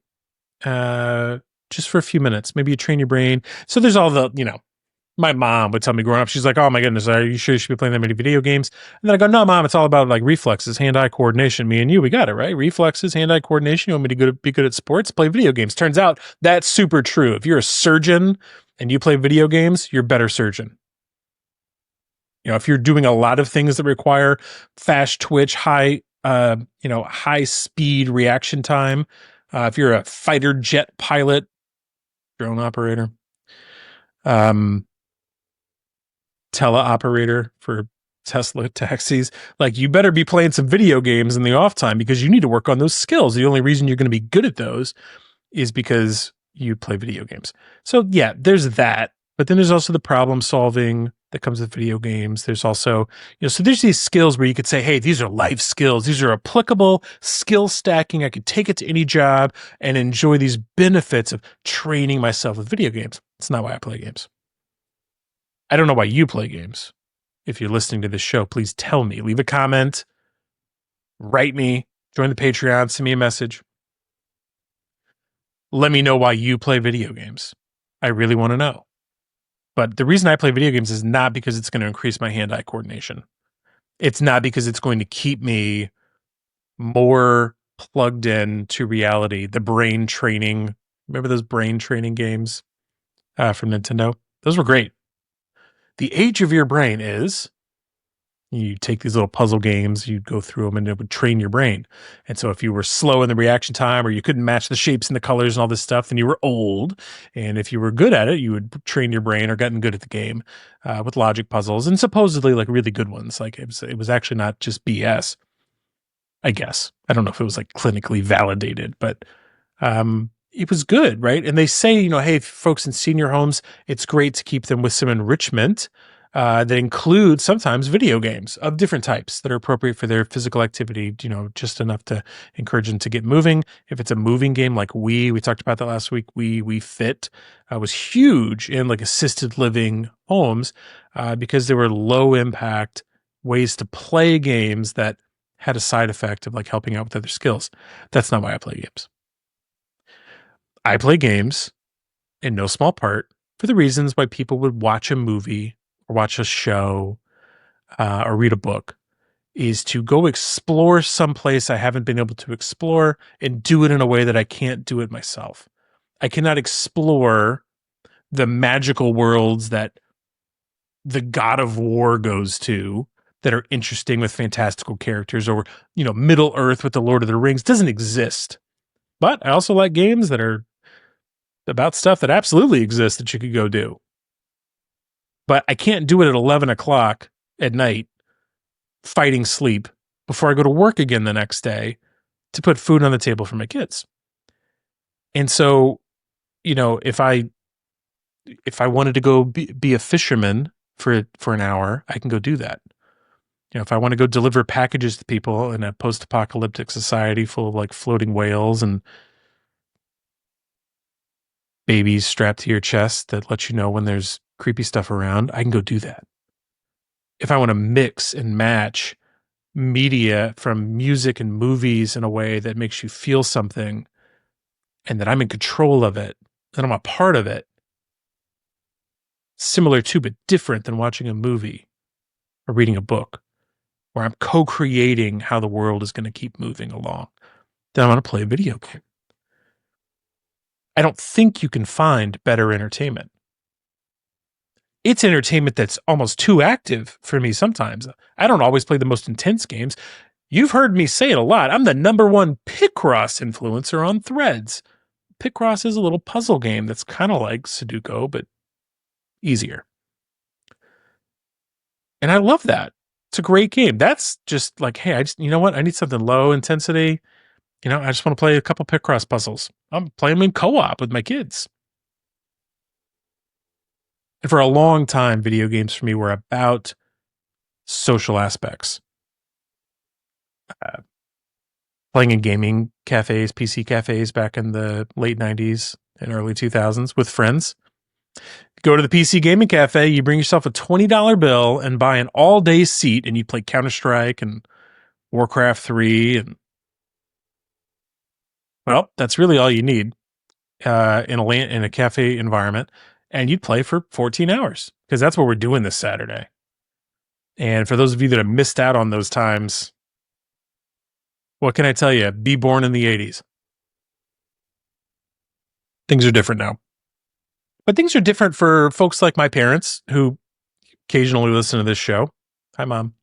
just for a few minutes. Maybe you train your brain. So there's all the, my mom would tell me growing up, she's like, oh my goodness, are you sure you should be playing that many video games? And then I go, no, mom, it's all about like reflexes, hand-eye coordination. Me and you, we got it, right? Reflexes, hand-eye coordination. You want me to be good at sports? Play video games. Turns out that's super true. If you're a surgeon and you play video games, you're a better surgeon. If you're doing a lot of things that require fast twitch, high speed reaction time, if you're a fighter jet pilot, drone operator, teleoperator for Tesla taxis, like you better be playing some video games in the off time because you need to work on those skills. The only reason you're going to be good at those is because you play video games. So yeah, there's that. But then there's also the problem solving that comes with video games. There's also, so there's these skills where you could say, hey, these are life skills. These are applicable skill stacking. I could take it to any job and enjoy these benefits of training myself with video games. It's not why I play games. I don't know why you play games. If you're listening to this show, please tell me. Leave a comment, write me, join the Patreon, send me a message. Let me know why you play video games. I really want to know. But the reason I play video games is not because it's going to increase my hand-eye coordination. It's not because it's going to keep me more plugged in to reality. The brain training. Remember those brain training games from Nintendo? Those were great. The age of your brain is, you take these little puzzle games, you'd go through them and it would train your brain. And so if you were slow in the reaction time or you couldn't match the shapes and the colors and all this stuff, then you were old. And if you were good at it, you would train your brain or gotten good at the game with logic puzzles and supposedly like really good ones. Like it was actually not just BS, I guess. I don't know if it was like clinically validated, but it was good, right? And they say, hey, folks in senior homes, it's great to keep them with some enrichment that includes sometimes video games of different types that are appropriate for their physical activity, just enough to encourage them to get moving. If it's a moving game like we talked about that last week, We Fit was huge in like assisted living homes because there were low impact ways to play games that had a side effect of like helping out with other skills. That's not why I play games. I play games in no small part for the reasons why people would watch a movie or watch a show or read a book, is to go explore someplace I haven't been able to explore and do it in a way that I can't do it myself. I cannot explore the magical worlds that the God of War goes to that are interesting with fantastical characters, or, Middle Earth with the Lord of the Rings doesn't exist. But I also like games that are about stuff that absolutely exists that you could go do. But I can't do it at 11 o'clock at night, fighting sleep before I go to work again the next day to put food on the table for my kids. And so, if I if I wanted to go be a fisherman for an hour, I can go do that. If I want to go deliver packages to people in a post-apocalyptic society full of like floating whales and babies strapped to your chest that let you know when there's creepy stuff around, I can go do that. If I want to mix and match media from music and movies in a way that makes you feel something and that I'm in control of it, that I'm a part of it, similar to but different than watching a movie or reading a book, where I'm co-creating how the world is going to keep moving along, then I want to play a video game. I don't think you can find better entertainment. It's entertainment that's almost too active for me sometimes. I don't always play the most intense games. You've heard me say it a lot. I'm the #1 Picross influencer on Threads. Picross is a little puzzle game that's kind of like Sudoku, but easier. And I love that. It's a great game. That's just like, hey, you know what? I need something low intensity. I just want to play a couple Picross puzzles. I'm playing them in co-op with my kids. And for a long time, video games for me were about social aspects. Playing in gaming cafes, PC cafes back in the late 90s and early 2000s with friends. Go to the PC gaming cafe, you bring yourself a $20 bill and buy an all-day seat, and you play Counter-Strike and Warcraft 3. And well, that's really all you need in a cafe environment. And you'd play for 14 hours because that's what we're doing this Saturday. And for those of you that have missed out on those times, what can I tell you? Be born in the 80s. Things are different now. But things are different for folks like my parents who occasionally listen to this show. Hi, Mom.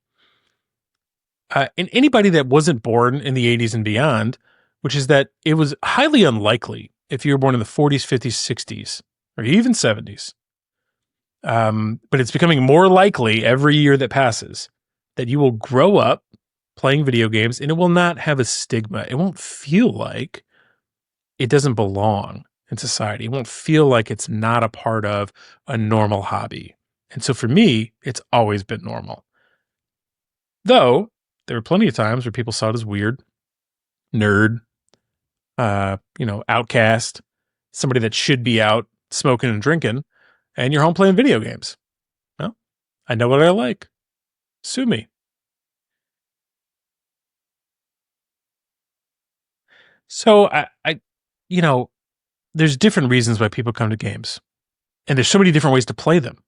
And anybody that wasn't born in the 80s and beyond, which is that it was highly unlikely if you were born in the 40s, 50s, 60s, or even 70s. But it's becoming more likely every year that passes that you will grow up playing video games and it will not have a stigma. It won't feel like it doesn't belong in society. It won't feel like it's not a part of a normal hobby. And so for me, it's always been normal. Though there were plenty of times where people saw it as weird, nerd, outcast, somebody that should be out smoking and drinking, and you're home playing video games. Well, I know what I like. Sue me. So there's different reasons why people come to games. And there's so many different ways to play them.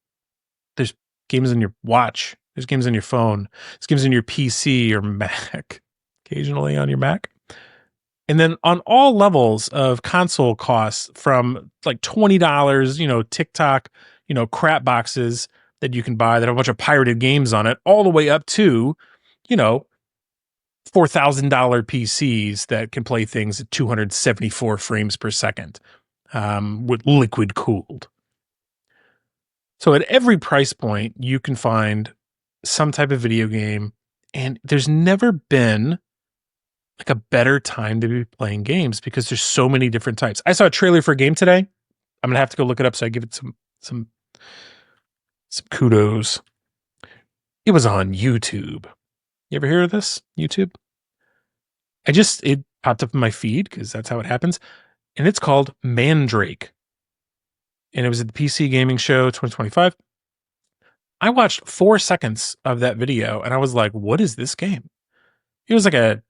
There's games on your watch. There's games on your phone. There's games on your PC or Mac, occasionally on your Mac. And then on all levels of console costs, from like $20, TikTok, crap boxes that you can buy that have a bunch of pirated games on it, all the way up to, $4,000 PCs that can play things at 274 frames per second, with liquid cooled. So at every price point, you can find some type of video game, and there's never been like a better time to be playing games because there's so many different types. I saw a trailer for a game today. I'm gonna have to go look it up so I give it some kudos. It was on YouTube. You ever hear of this? YouTube? It popped up in my feed because that's how it happens. And it's called Mandrake. And it was at the PC Gaming Show 2025. I watched 4 seconds of that video and I was like, what is this game? It was like a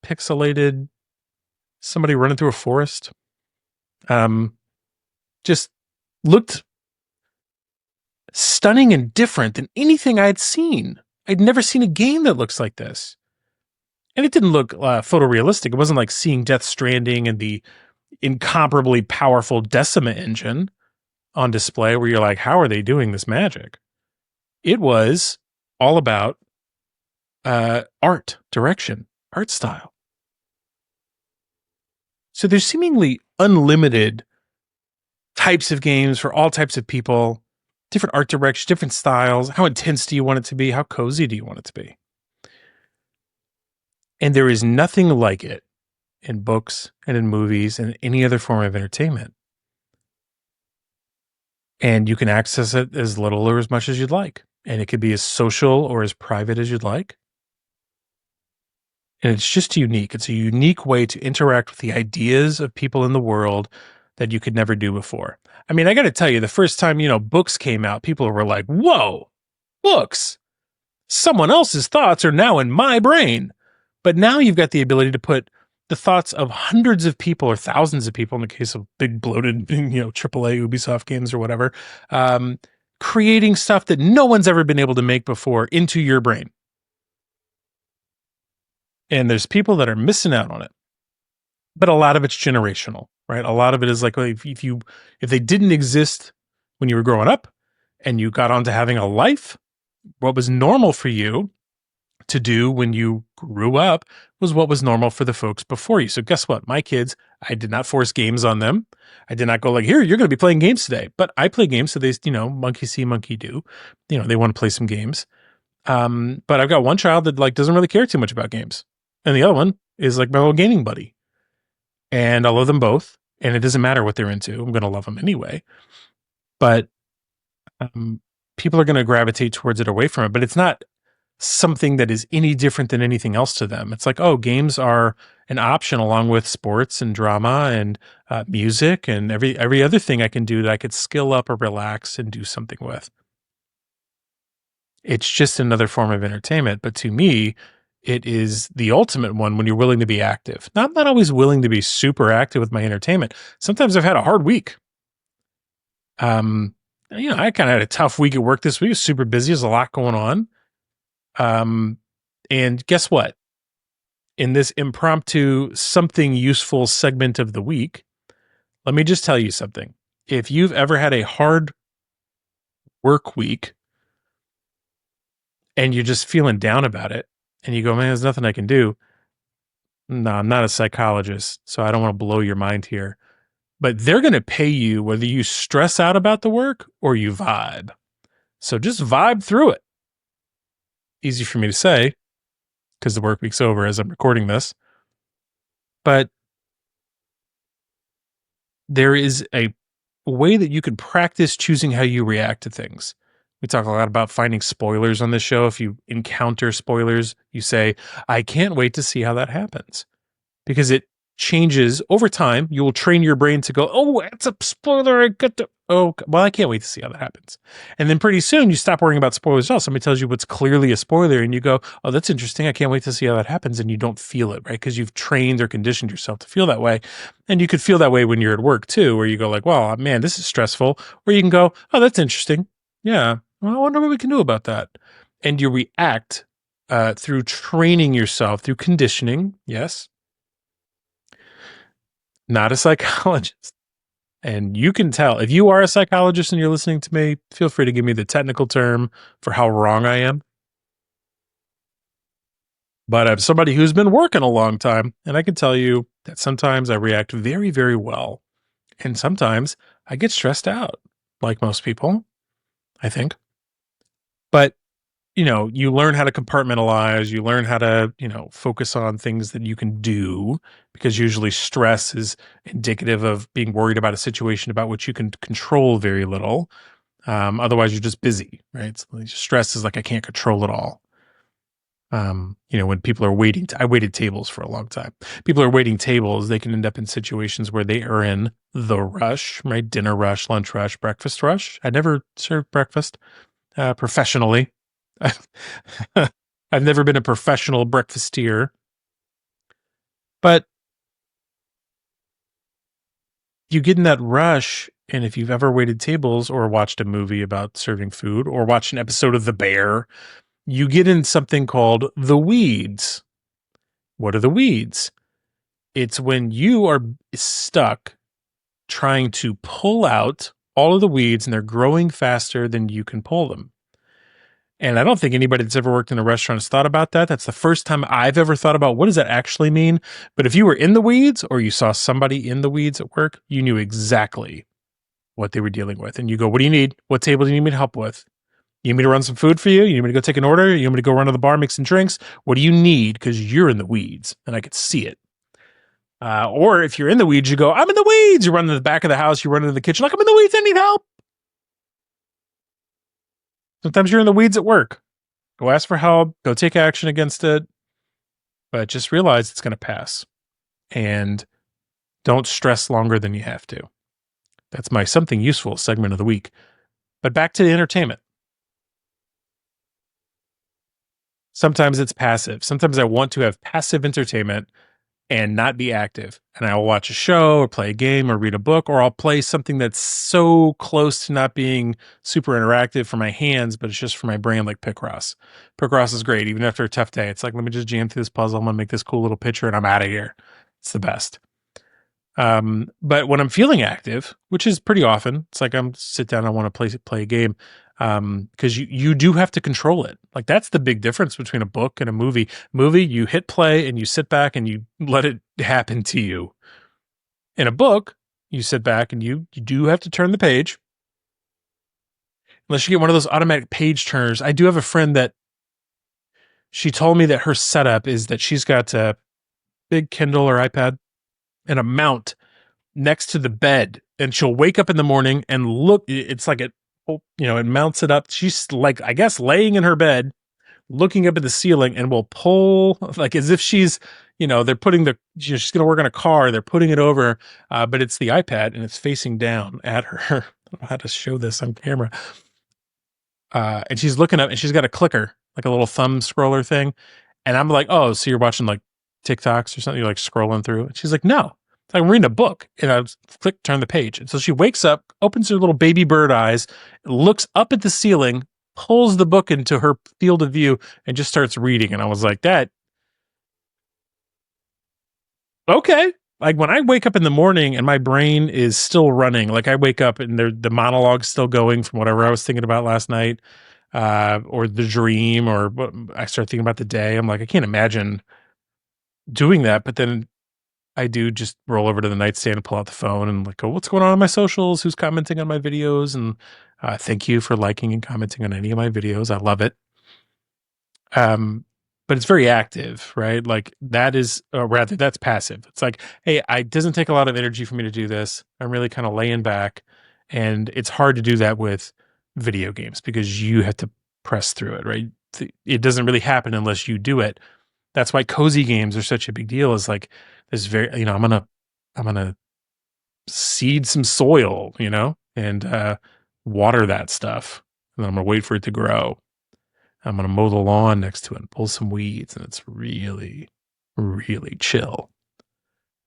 pixelated somebody running through a forest. Just looked stunning and different than anything I'd seen. I'd never seen a game that looks like this. And it didn't look photorealistic. It wasn't like seeing Death Stranding and the incomparably powerful Decima engine on display where you're like, how are they doing this magic? It was all about art direction, art style. So there's seemingly unlimited types of games for all types of people, different art direction, different styles. How intense do you want it to be? How cozy do you want it to be? And there is nothing like it in books and in movies and any other form of entertainment. and you can access it as little or as much as you'd like. And it could be as social or as private as you'd like. And it's just unique. It's a unique way to interact with the ideas of people in the world that you could never do before. I mean, I got to tell you, the first time, books came out, people were like, whoa, books. Someone else's thoughts are now in my brain. But now you've got the ability to put the thoughts of hundreds of people or thousands of people in the case of big bloated, AAA Ubisoft games or whatever, creating stuff that no one's ever been able to make before into your brain. And there's people that are missing out on it. But a lot of it's generational, right? A lot of it is like if they didn't exist when you were growing up and you got onto having a life, what was normal for you to do when you grew up was what was normal for the folks before you. So guess what? My kids, I did not force games on them. I did not go like, here, you're going to be playing games today. But I play games, so they, monkey see, monkey do. They want to play some games. But I've got one child that like doesn't really care too much about games, and the other one is like my little gaming buddy. And I love them both, and it doesn't matter what they're into. I'm going to love them anyway. But people are going to gravitate towards it away from it. But it's not something that is any different than anything else to them. It's like, oh, games are an option along with sports and drama and music and every other thing I can do that I could skill up or relax and do something with. It's just another form of entertainment. But to me, it is the ultimate one when you're willing to be active. Now, I'm not always willing to be super active with my entertainment. Sometimes I've had a hard week. I kind of had a tough week at work this week. It was super busy. There's a lot going on. And guess what? In this impromptu something useful segment of the week, let me just tell you something. If you've ever had a hard work week and you're just feeling down about it and you go, man, there's nothing I can do. No, I'm not a psychologist, so I don't want to blow your mind here. But they're going to pay you whether you stress out about the work or you vibe. So just vibe through it. Easy for me to say because the work week's over as I'm recording this. But there is a way that you can practice choosing how you react to things. We talk a lot about finding spoilers on this show. If you encounter spoilers, you say, I can't wait to see how that happens. Because it changes over time. You will train your brain to go, oh, it's a spoiler. I can't wait to see how that happens. And then pretty soon you stop worrying about spoilers at all. Somebody tells you what's clearly a spoiler and you go, oh, that's interesting. I can't wait to see how that happens. And you don't feel it, right? Because you've trained or conditioned yourself to feel that way. And you could feel that way when you're at work too, where you go like, well, man, this is stressful. Or you can go, oh, that's interesting. Yeah. Well, I wonder what we can do about that. And you react through training yourself, through conditioning. Yes. Not a psychologist. And you can tell if you are a psychologist and you're listening to me, feel free to give me the technical term for how wrong I am. But I'm somebody who's been working a long time, and I can tell you that sometimes I react very, very well. And sometimes I get stressed out, like most people, I think. But you learn how to compartmentalize, you learn how to, focus on things that you can do, because usually stress is indicative of being worried about a situation about which you can control very little. Otherwise you're just busy, right? So stress is like, I can't control it all. When people are waiting, I waited tables for a long time. People are waiting tables, they can end up in situations where they are in the rush, right? Dinner rush, lunch rush, breakfast rush. I never served breakfast professionally. I've never been a professional breakfasteer, but you get in that rush. And if you've ever waited tables or watched a movie about serving food or watched an episode of The Bear, you get in something called the weeds. What are the weeds? It's when you are stuck trying to pull out all of the weeds and they're growing faster than you can pull them. And I don't think anybody that's ever worked in a restaurant has thought about that. That's the first time I've ever thought about what does that actually mean. But if you were in the weeds or you saw somebody in the weeds at work, you knew exactly what they were dealing with. And you go, what do you need? What table do you need me to help with? You need me to run some food for you? You need me to go take an order? You need me to go run to the bar, make some drinks? What do you need? Because you're in the weeds and I could see it. Or if you're in the weeds, you go, I'm in the weeds. You run to the back of the house, you run into the kitchen like, I'm in the weeds, I need help. Sometimes you're in the weeds at work. Go ask for help, go take action against it, but just realize it's going to pass. And don't stress longer than you have to. That's my something useful segment of the week. But back to the entertainment. Sometimes it's passive. Sometimes I want to have passive entertainment and not be active. And I will watch a show or play a game or read a book, or I'll play something that's so close to not being super interactive for my hands, but it's just for my brain, like Picross. Picross is great. Even after a tough day, it's like, let me just jam through this puzzle. I'm going to make this cool little picture and I'm out of here. It's the best. But when I'm feeling active, which is pretty often, it's like I'm sit down, I want to play a game. Because you do have to control it. Like that's the big difference between a book and a movie. Movie, you hit play and you sit back and you let it happen to you. In a book, you sit back and you do have to turn the page. Unless you get one of those automatic page turners. I do have a friend that she told me that her setup is that she's got a big Kindle or iPad and a mount next to the bed, and she'll wake up in the morning and look. It's like it mounts it up. She's like, I guess, laying in her bed, looking up at the ceiling, and will pull like as if she's, they're putting she's going to work on a car. They're putting it over, but it's the iPad and it's facing down at her. I don't know how to show this on camera. And she's looking up and she's got a clicker, like a little thumb scroller thing. And I'm like, oh, so you're watching like TikToks or something? You're like scrolling through. And she's like, no, I'm reading a book. And I turn the page. And so she wakes up, opens her little baby bird eyes, looks up at the ceiling, pulls the book into her field of view, and just starts reading. And I was like, okay. Like when I wake up in the morning and my brain is still running, like I wake up and the monologue's still going from whatever I was thinking about last night, or the dream, or I start thinking about the day. I'm like, I can't imagine doing that. But then I do just roll over to the nightstand and pull out the phone and like, go, what's going on my socials? Who's commenting on my videos? And thank you for liking and commenting on any of my videos. I love it. But it's very active, right? Like that is, rather that's passive. It's like, hey, it doesn't take a lot of energy for me to do this. I'm really kind of laying back, and it's hard to do that with video games because you have to press through it, right? It doesn't really happen unless you do it. That's why cozy games are such a big deal. Is like this very, I'm gonna seed some soil, and water that stuff, and then I'm gonna wait for it to grow. I'm going to mow the lawn next to it and pull some weeds, and it's really, really chill.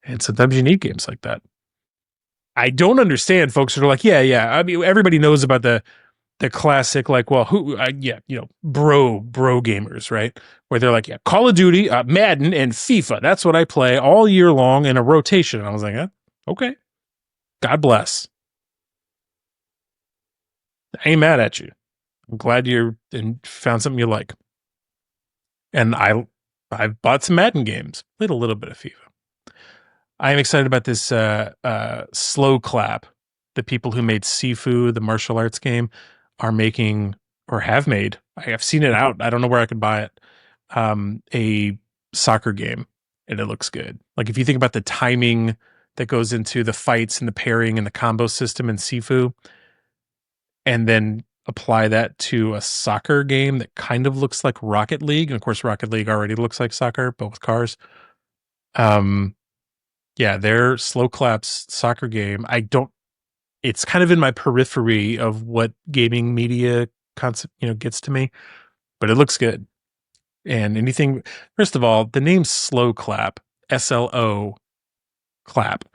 And sometimes you need games like that. I don't understand folks that are like, yeah. I mean, everybody knows about the classic, like, well, bro gamers, right? Where they're like, yeah, Call of Duty, Madden, and FIFA. That's what I play all year long in a rotation. And I was like, okay, God bless. I ain't mad at you. I'm glad you found something you like. And I've bought some Madden games, played a little bit of FIFA. I am excited about this Slow Clap. The people who made Sifu, the martial arts game, are making or have made. I have seen it out. I don't know where I could buy it. A soccer game, and it looks good. Like if you think about the timing that goes into the fights and the pairing and the combo system in Sifu, and then apply that to a soccer game that kind of looks like Rocket League. And of course, Rocket League already looks like soccer, but with cars. Their Slow Claps soccer game. It's kind of in my periphery of what gaming media concept, gets to me, but it looks good. And anything, first of all, the name Slow Clap, SLO clap,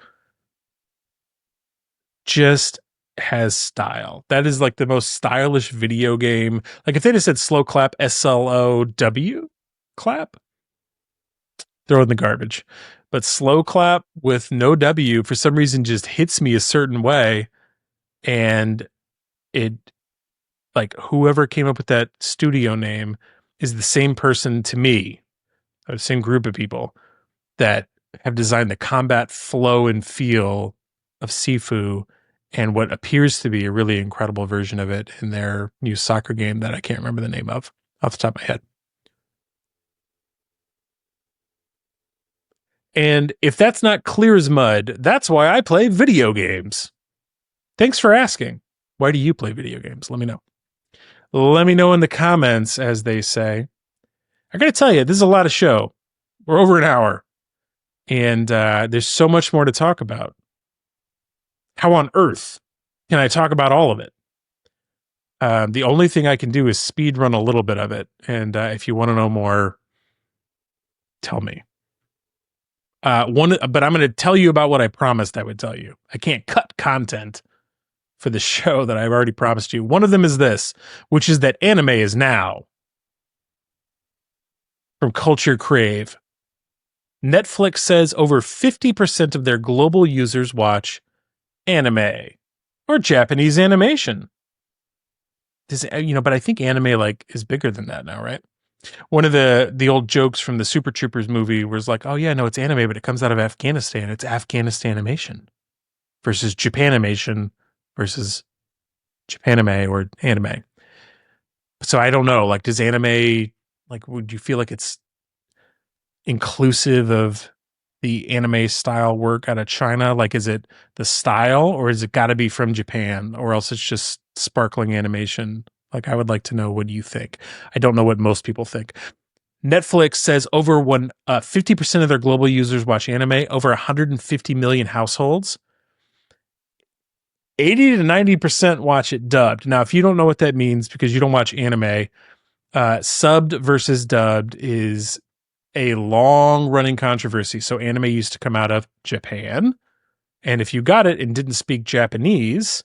just has style. That is like the most stylish video game. Like if they just said Slow Clap, SLOW clap, throw it in the garbage. But Slow Clap with no W for some reason just hits me a certain way. And it, like, whoever came up with that studio name is the same person to me, or the same group of people that have designed the combat flow and feel of Sifu and what appears to be a really incredible version of it in their new soccer game that I can't remember the name of off the top of my head. And if that's not clear as mud, that's why I play video games. Thanks for asking. Why do you play video games? Let me know. Let me know in the comments, as they say. I gotta tell you, this is a lot of show. We're over an hour, and there's so much more to talk about. How on earth can I talk about all of it? The only thing I can do is speed run a little bit of it, and if you want to know more, tell me. But I'm going to tell you about what I promised I would tell you. I can't cut content for the show that I've already promised you. One of them is this, which is that anime is now from Culture Crave. Netflix says over 50% of their global users watch anime or Japanese animation. But I think anime like is bigger than that now, right? One of the old jokes from the Super Troopers movie was like, "Oh yeah, no, it's anime, but it comes out of Afghanistan. It's Afghanistan animation versus Japanimation versus Japanime or anime." So I don't know. Like, does anime would you feel like it's inclusive of the anime style work out of China? Like, is it the style, or is it got to be from Japan, or else it's just sparkling animation? Like, I would like to know what you think. I don't know what most people think. Netflix says over 50% of their global users watch anime, over 150 million households. 80 to 90% watch it dubbed. Now, if you don't know what that means because you don't watch anime, subbed versus dubbed is a long running controversy. So anime used to come out of Japan. And if you got it and didn't speak Japanese,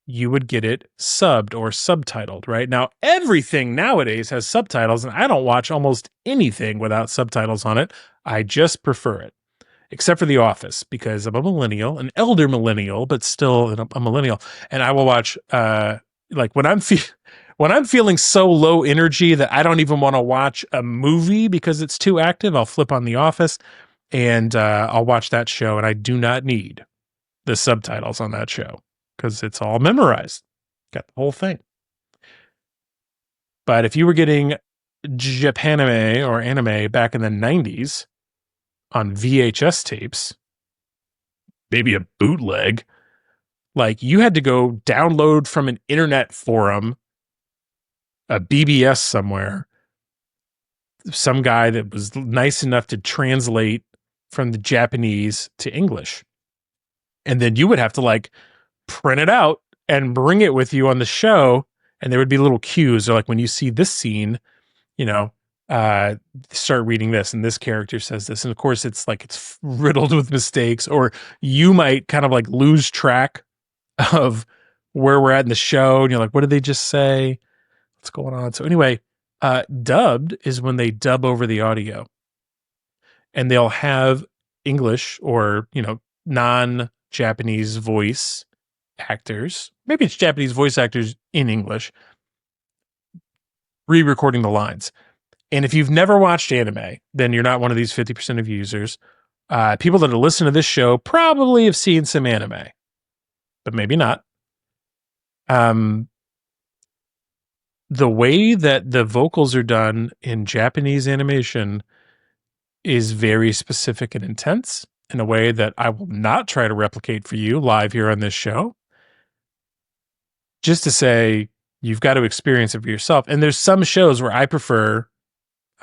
you would get it subbed or subtitled, right? Now, everything nowadays has subtitles, and I don't watch almost anything without subtitles on it. I just prefer it, except for The Office, because I'm a millennial, an elder millennial, but still a millennial. And I will watch, when I'm feeling so low energy that I don't even want to watch a movie because it's too active, I'll flip on The Office and I'll watch that show, and I do not need the subtitles on that show because it's all memorized. Got the whole thing. But if you were getting Japanime or anime back in the 90s on VHS tapes, maybe a bootleg, like you had to go download from an internet forum, a BBS somewhere, some guy that was nice enough to translate from the Japanese to English. And then you would have to print it out and bring it with you on the show. And there would be little cues. Or like when you see this scene, start reading this and this character says this. And of course it's riddled with mistakes, or you might kind of lose track of where we're at in the show. And you're like, what did they just say? What's going on? So anyway, dubbed is when they dub over the audio and they'll have English or, non-Japanese voice actors. Maybe it's Japanese voice actors in English re-recording the lines. And if you've never watched anime, then you're not one of these 50% of users. People that are listening to this show probably have seen some anime, but maybe not. The way that the vocals are done in Japanese animation is very specific and intense in a way that I will not try to replicate for you live here on this show. Just to say, you've got to experience it for yourself. And there's some shows where I prefer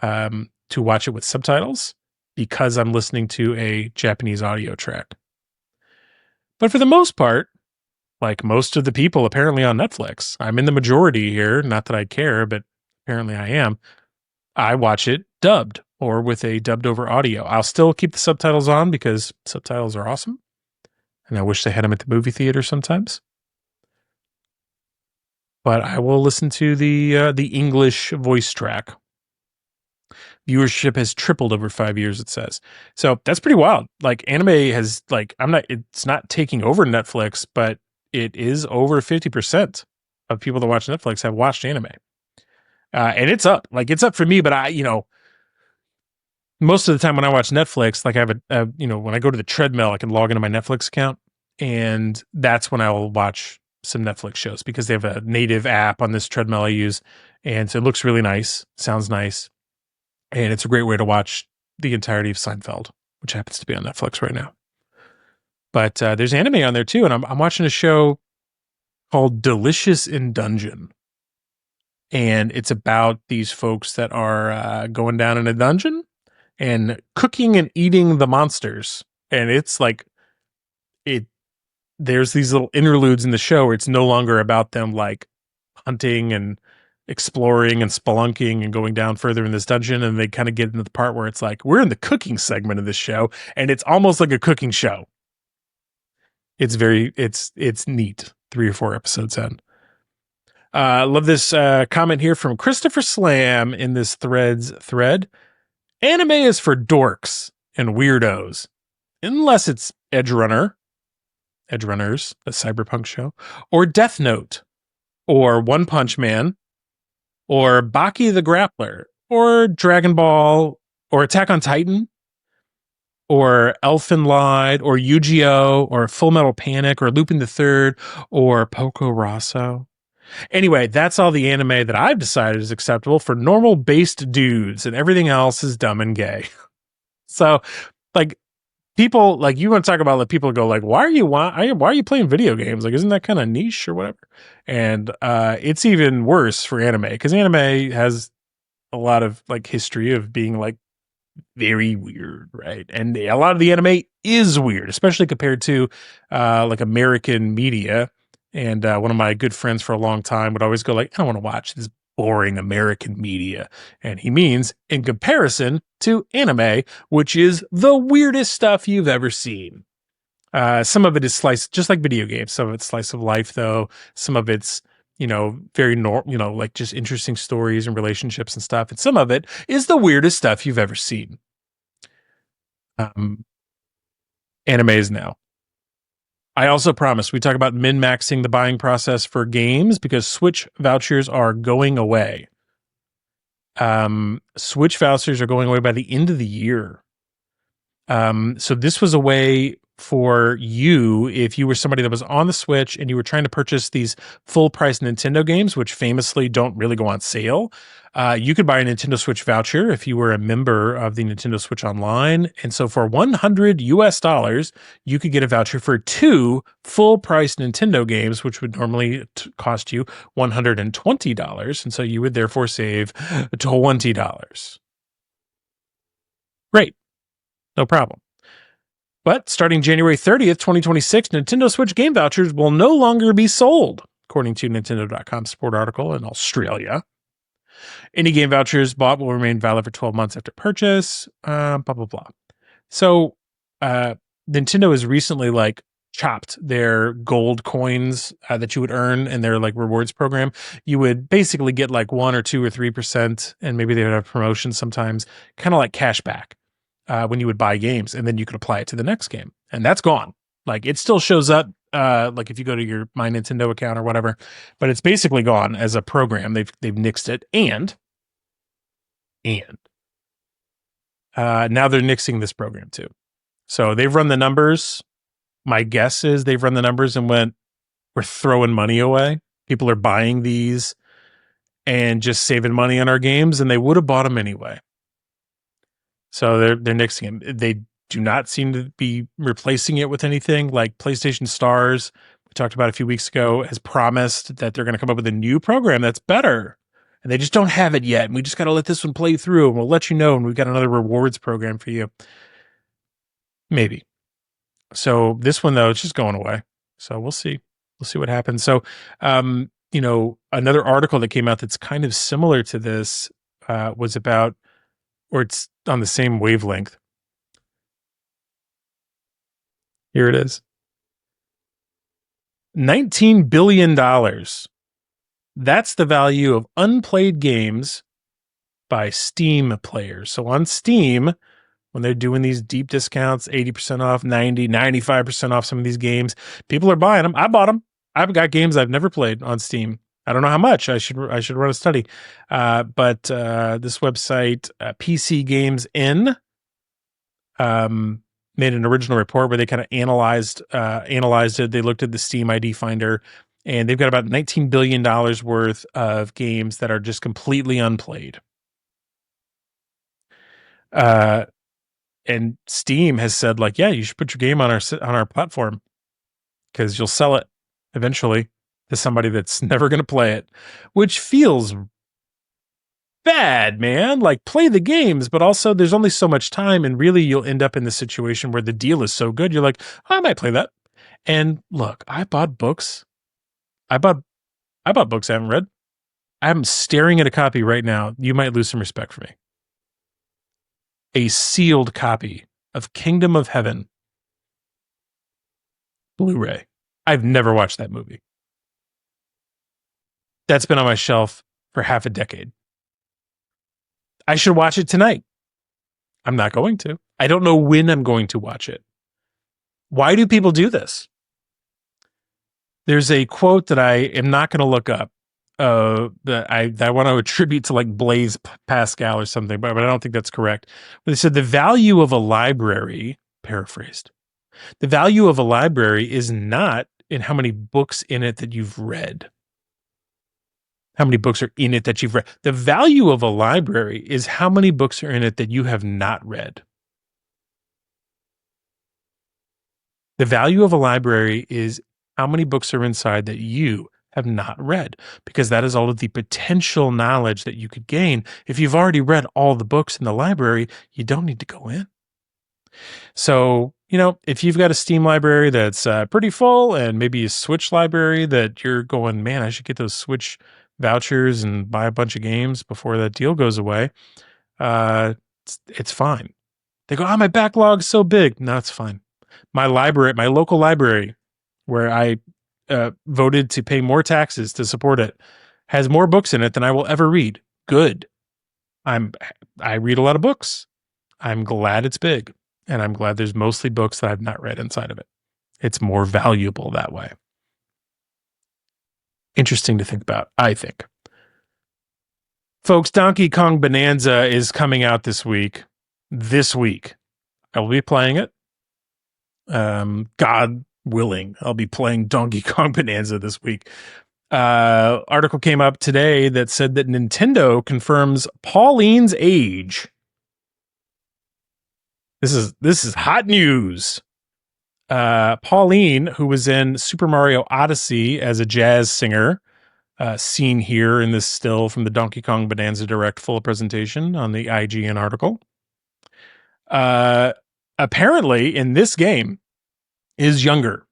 to watch it with subtitles because I'm listening to a Japanese audio track. But for the most part, like most of the people apparently on Netflix, I'm in the majority here. Not that I care, but apparently I am. I watch it dubbed or with a dubbed over audio. I'll still keep the subtitles on because subtitles are awesome. And I wish they had them at the movie theater sometimes. But I will listen to the English voice track. Viewership has tripled over 5 years, it says. So that's pretty wild. Like anime has it's not taking over Netflix, but it is over 50% of people that watch Netflix have watched anime. And it's up. It's up for me, but most of the time when I watch Netflix, I have when I go to the treadmill, I can log into my Netflix account, and that's when I will watch some Netflix shows because they have a native app on this treadmill I use. And so it looks really nice, sounds nice. And it's a great way to watch the entirety of Seinfeld, which happens to be on Netflix right now. But there's anime on there too. And I'm watching a show called Delicious in Dungeon. and it's about these folks that are going down in a dungeon and cooking and eating the monsters. And it's like it. There's these little interludes in the show where it's no longer about them like hunting and exploring and spelunking and going down further in this dungeon, and they kind of get into the part where it's like we're in the cooking segment of this show, and it's almost like a cooking show. It's neat. 3 or 4 episodes in. Love this comment here from Christopher Slam in this thread. Anime is for dorks and weirdos, unless it's Edge Runners, a Cyberpunk show, or Death Note, or One Punch Man, or Baki the Grappler, or Dragon Ball, or Attack on Titan, or Elfen Lied, or Yu-Gi-Oh, or Full Metal Panic, or Lupin the Third, or Poco Rosso. Anyway, that's all the anime that I've decided is acceptable for normal-based dudes, and everything else is dumb and gay. So, like, people, like, you want to talk about, like, people go, like, why are you playing video games? Like, isn't that kind of niche or whatever? And it's even worse for anime, because anime has a lot of, like, history of being, like, very weird, right? And a lot of the anime is weird, especially compared to like American media. And one of my good friends for a long time would always go like, I don't want to watch this boring American media. And he means in comparison to anime, which is the weirdest stuff you've ever seen. Some of it is slice, just like video games. Some of it's slice of life, though. Some of it's, very normal, like just interesting stories and relationships and stuff. And some of it is the weirdest stuff you've ever seen. Animes now. I also promise we talk about min-maxing the buying process for games because Switch vouchers are going away. Switch vouchers are going away by the end of the year. So this was a way for you, if you were somebody that was on the Switch and you were trying to purchase these full price Nintendo games, which famously don't really go on sale, you could buy a Nintendo Switch voucher if you were a member of the Nintendo Switch Online. And so for $100, you could get a voucher for 2 full price Nintendo games, which would normally cost you $120. And so you would therefore save $20. Great. No problem. But starting January 30th, 2026, Nintendo Switch game vouchers will no longer be sold, according to Nintendo.com support article in Australia. Any game vouchers bought will remain valid for 12 months after purchase, blah, blah, blah. So Nintendo has recently like chopped their gold coins that you would earn in their like rewards program. You would basically get like 1 or 2 or 3%, and maybe they would have promotions sometimes, kind of like cash back. When you would buy games, and then you could apply it to the next game, and that's gone. Like it still shows up, like if you go to your My Nintendo account or whatever, but it's basically gone as a program. They've nixed it, and now they're nixing this program too. So they've run the numbers. My guess is they've run the numbers and went, we're throwing money away. People are buying these and just saving money on our games, and they would have bought them anyway. So they're nixing it. They do not seem to be replacing it with anything. Like PlayStation Stars, we talked about a few weeks ago, has promised that they're going to come up with a new program that's better. And they just don't have it yet. And we just got to let this one play through, and we'll let you know. And we've got another rewards program for you. Maybe. So this one, though, it's just going away. So we'll see. We'll see what happens. So, another article that came out that's kind of similar to this was about, or it's on the same wavelength. Here it is. $19 billion. That's the value of unplayed games by Steam players. So on Steam, when they're doing these deep discounts, 80% off, 90, 95% off some of these games, people are buying them. I bought them. I've got games I've never played on Steam. I don't know how much. I should run a study. But this website, PC Games In, made an original report where they kind of analyzed it. They looked at the Steam ID Finder, and they've got about $19 billion worth of games that are just completely unplayed. And Steam has said, like, yeah, you should put your game on our platform because you'll sell it eventually to somebody that's never going to play it, which feels bad, man. Like, play the games, but also there's only so much time, and really you'll end up in the situation where the deal is so good, you're like, I might play that. And look, I bought books. I bought books I haven't read. I'm staring at a copy right now. You might lose some respect for me. A sealed copy of Kingdom of Heaven Blu-ray. I've never watched that movie. That's been on my shelf for half a decade. I should watch it tonight. I'm not going to. I don't know when I'm going to watch it. Why do people do this? There's a quote that I am not going to look up that I want to attribute to like Blaise Pascal or something, but I don't think that's correct. But they said the value of a library, paraphrased, the value of a library is not in how many books in it that you've read. How many books are in it that you've read? The value of a library is how many books are in it that you have not read. The value of a library is how many books are inside that you have not read, because that is all of the potential knowledge that you could gain. If you've already read all the books in the library, you don't need to go in. So, if you've got a Steam library that's pretty full, and maybe a Switch library that you're going, man, I should get those Switch vouchers and buy a bunch of games before that deal goes away, it's fine. They go, my backlog's so big. No, it's fine. My local library, where I voted to pay more taxes to support it, has more books in it than I will ever read. Good. I read a lot of books. I'm glad it's big, and I'm glad there's mostly books that I've not read inside of it. It's more valuable that way. Interesting to think about, I think. Folks, Donkey Kong Bonanza is coming out this week. I will be playing it. God willing, I'll be playing Donkey Kong Bonanza this week. Article came up today that said that Nintendo confirms Pauline's age. This is hot news. Pauline, who was in Super Mario Odyssey as a jazz singer, seen here in this still from the Donkey Kong Bonanza Direct full presentation on the IGN article. Apparently, in this game, is younger.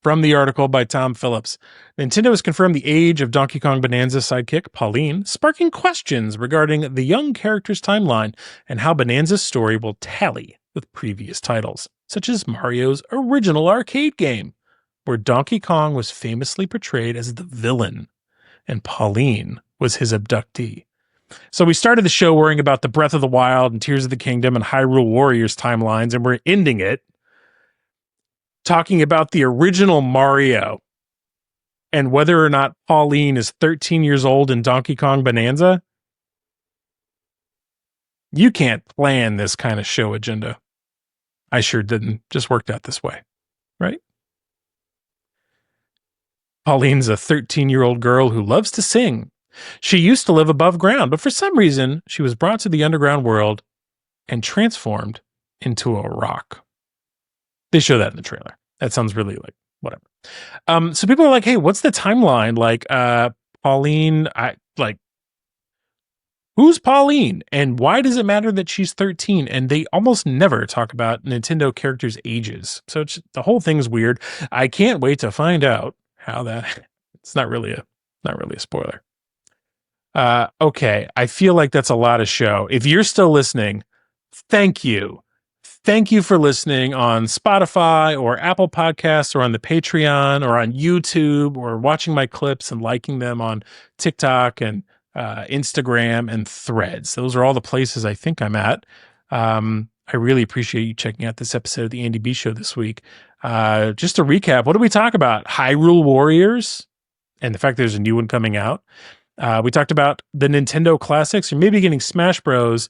From the article by Tom Phillips, Nintendo has confirmed the age of Donkey Kong Bonanza sidekick Pauline, sparking questions regarding the young character's timeline and how Bonanza's story will tally with previous titles, such as Mario's original arcade game, where Donkey Kong was famously portrayed as the villain and Pauline was his abductee. So we started the show worrying about the Breath of the Wild and Tears of the Kingdom and Hyrule Warriors timelines, and we're ending it talking about the original Mario and whether or not Pauline is 13 years old in Donkey Kong Bonanza. You can't plan this kind of show agenda. I sure didn't. Just worked out this way, right? Pauline's a 13-year-old girl who loves to sing. She used to live above ground, but for some reason, she was brought to the underground world and transformed into a rock. They show that in the trailer. That sounds really like whatever. So people are like, hey, what's the timeline? Like, Pauline, who's Pauline? And why does it matter that she's 13? And they almost never talk about Nintendo characters' ages. So the whole thing's weird. I can't wait to find out how that. It's not really a spoiler. Okay, I feel like that's a lot of show. If you're still listening, thank you. Thank you for listening on Spotify or Apple Podcasts or on the Patreon or on YouTube or watching my clips and liking them on TikTok and Instagram and Threads. Those are all the places I think I'm at. I really appreciate you checking out this episode of the Andy B Show this week. Just to recap, what did we talk about? Hyrule Warriors and the fact there's a new one coming out. We talked about the Nintendo classics or maybe getting Smash Bros.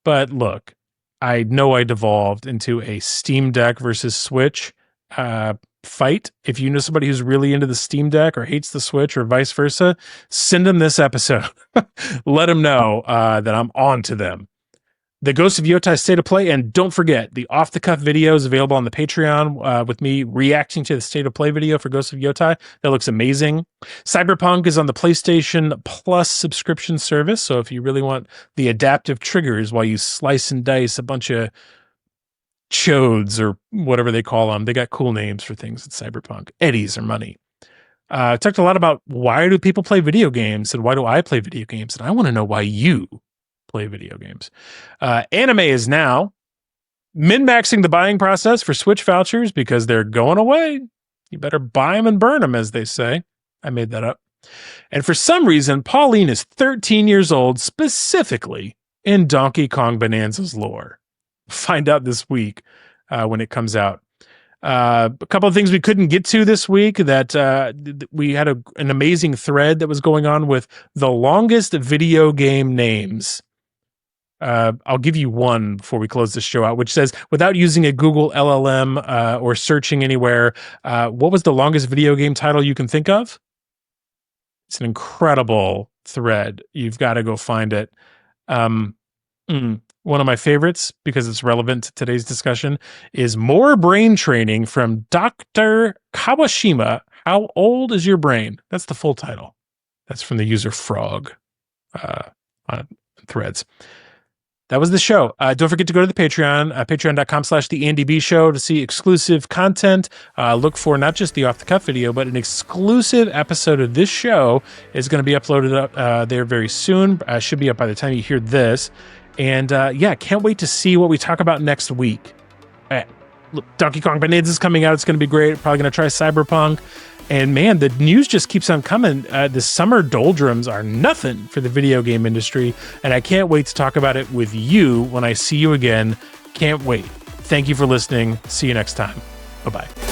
But look, I know I devolved into a Steam Deck versus Switch fight. If you know somebody who's really into the Steam Deck or hates the Switch or vice versa, send them this episode. Let them know that I'm on to them. the Ghost of Yotei State of Play, and don't forget the off-the-cuff videos available on the Patreon with me reacting to the State of Play video for Ghost of Yotei. That looks amazing. Cyberpunk is on the PlayStation Plus subscription service, so if you really want the adaptive triggers while you slice and dice a bunch of chodes or whatever they call them, they got cool names for things at Cyberpunk. Eddies or money. Talked a lot about why do people play video games and why do I play video games, and I want to know why you play video games. Anime is now min-maxing the buying process for Switch vouchers because they're going away. You better buy them and burn them, as they say. I made that up. And for some reason, Pauline is 13 years old, specifically in Donkey Kong Bonanza's lore. Find out this week when it comes out. A couple of things we couldn't get to this week that we had an amazing thread that was going on with the longest video game names. I'll give you one before we close the show out, which says, without using a Google LLM or searching anywhere, what was the longest video game title you can think of? It's an incredible thread. You've got to go find it. One of my favorites, because it's relevant to today's discussion, is More Brain Training from Dr. Kawashima. How old is your brain? That's the full title. That's from the user Frog on Threads. That was the show. Don't forget to go to the Patreon, patreon.com/theandybshow to see exclusive content. Look for not just the off-the-cuff video, but an exclusive episode of this show is going to be uploaded up there very soon. Should be up by the time you hear this. And yeah, can't wait to see what we talk about next week. Look, Donkey Kong Bonanza is coming out. It's going to be great. Probably going to try Cyberpunk. And man, the news just keeps on coming. The summer doldrums are nothing for the video game industry. And I can't wait to talk about it with you when I see you again. Can't wait. Thank you for listening. See you next time. Bye-bye.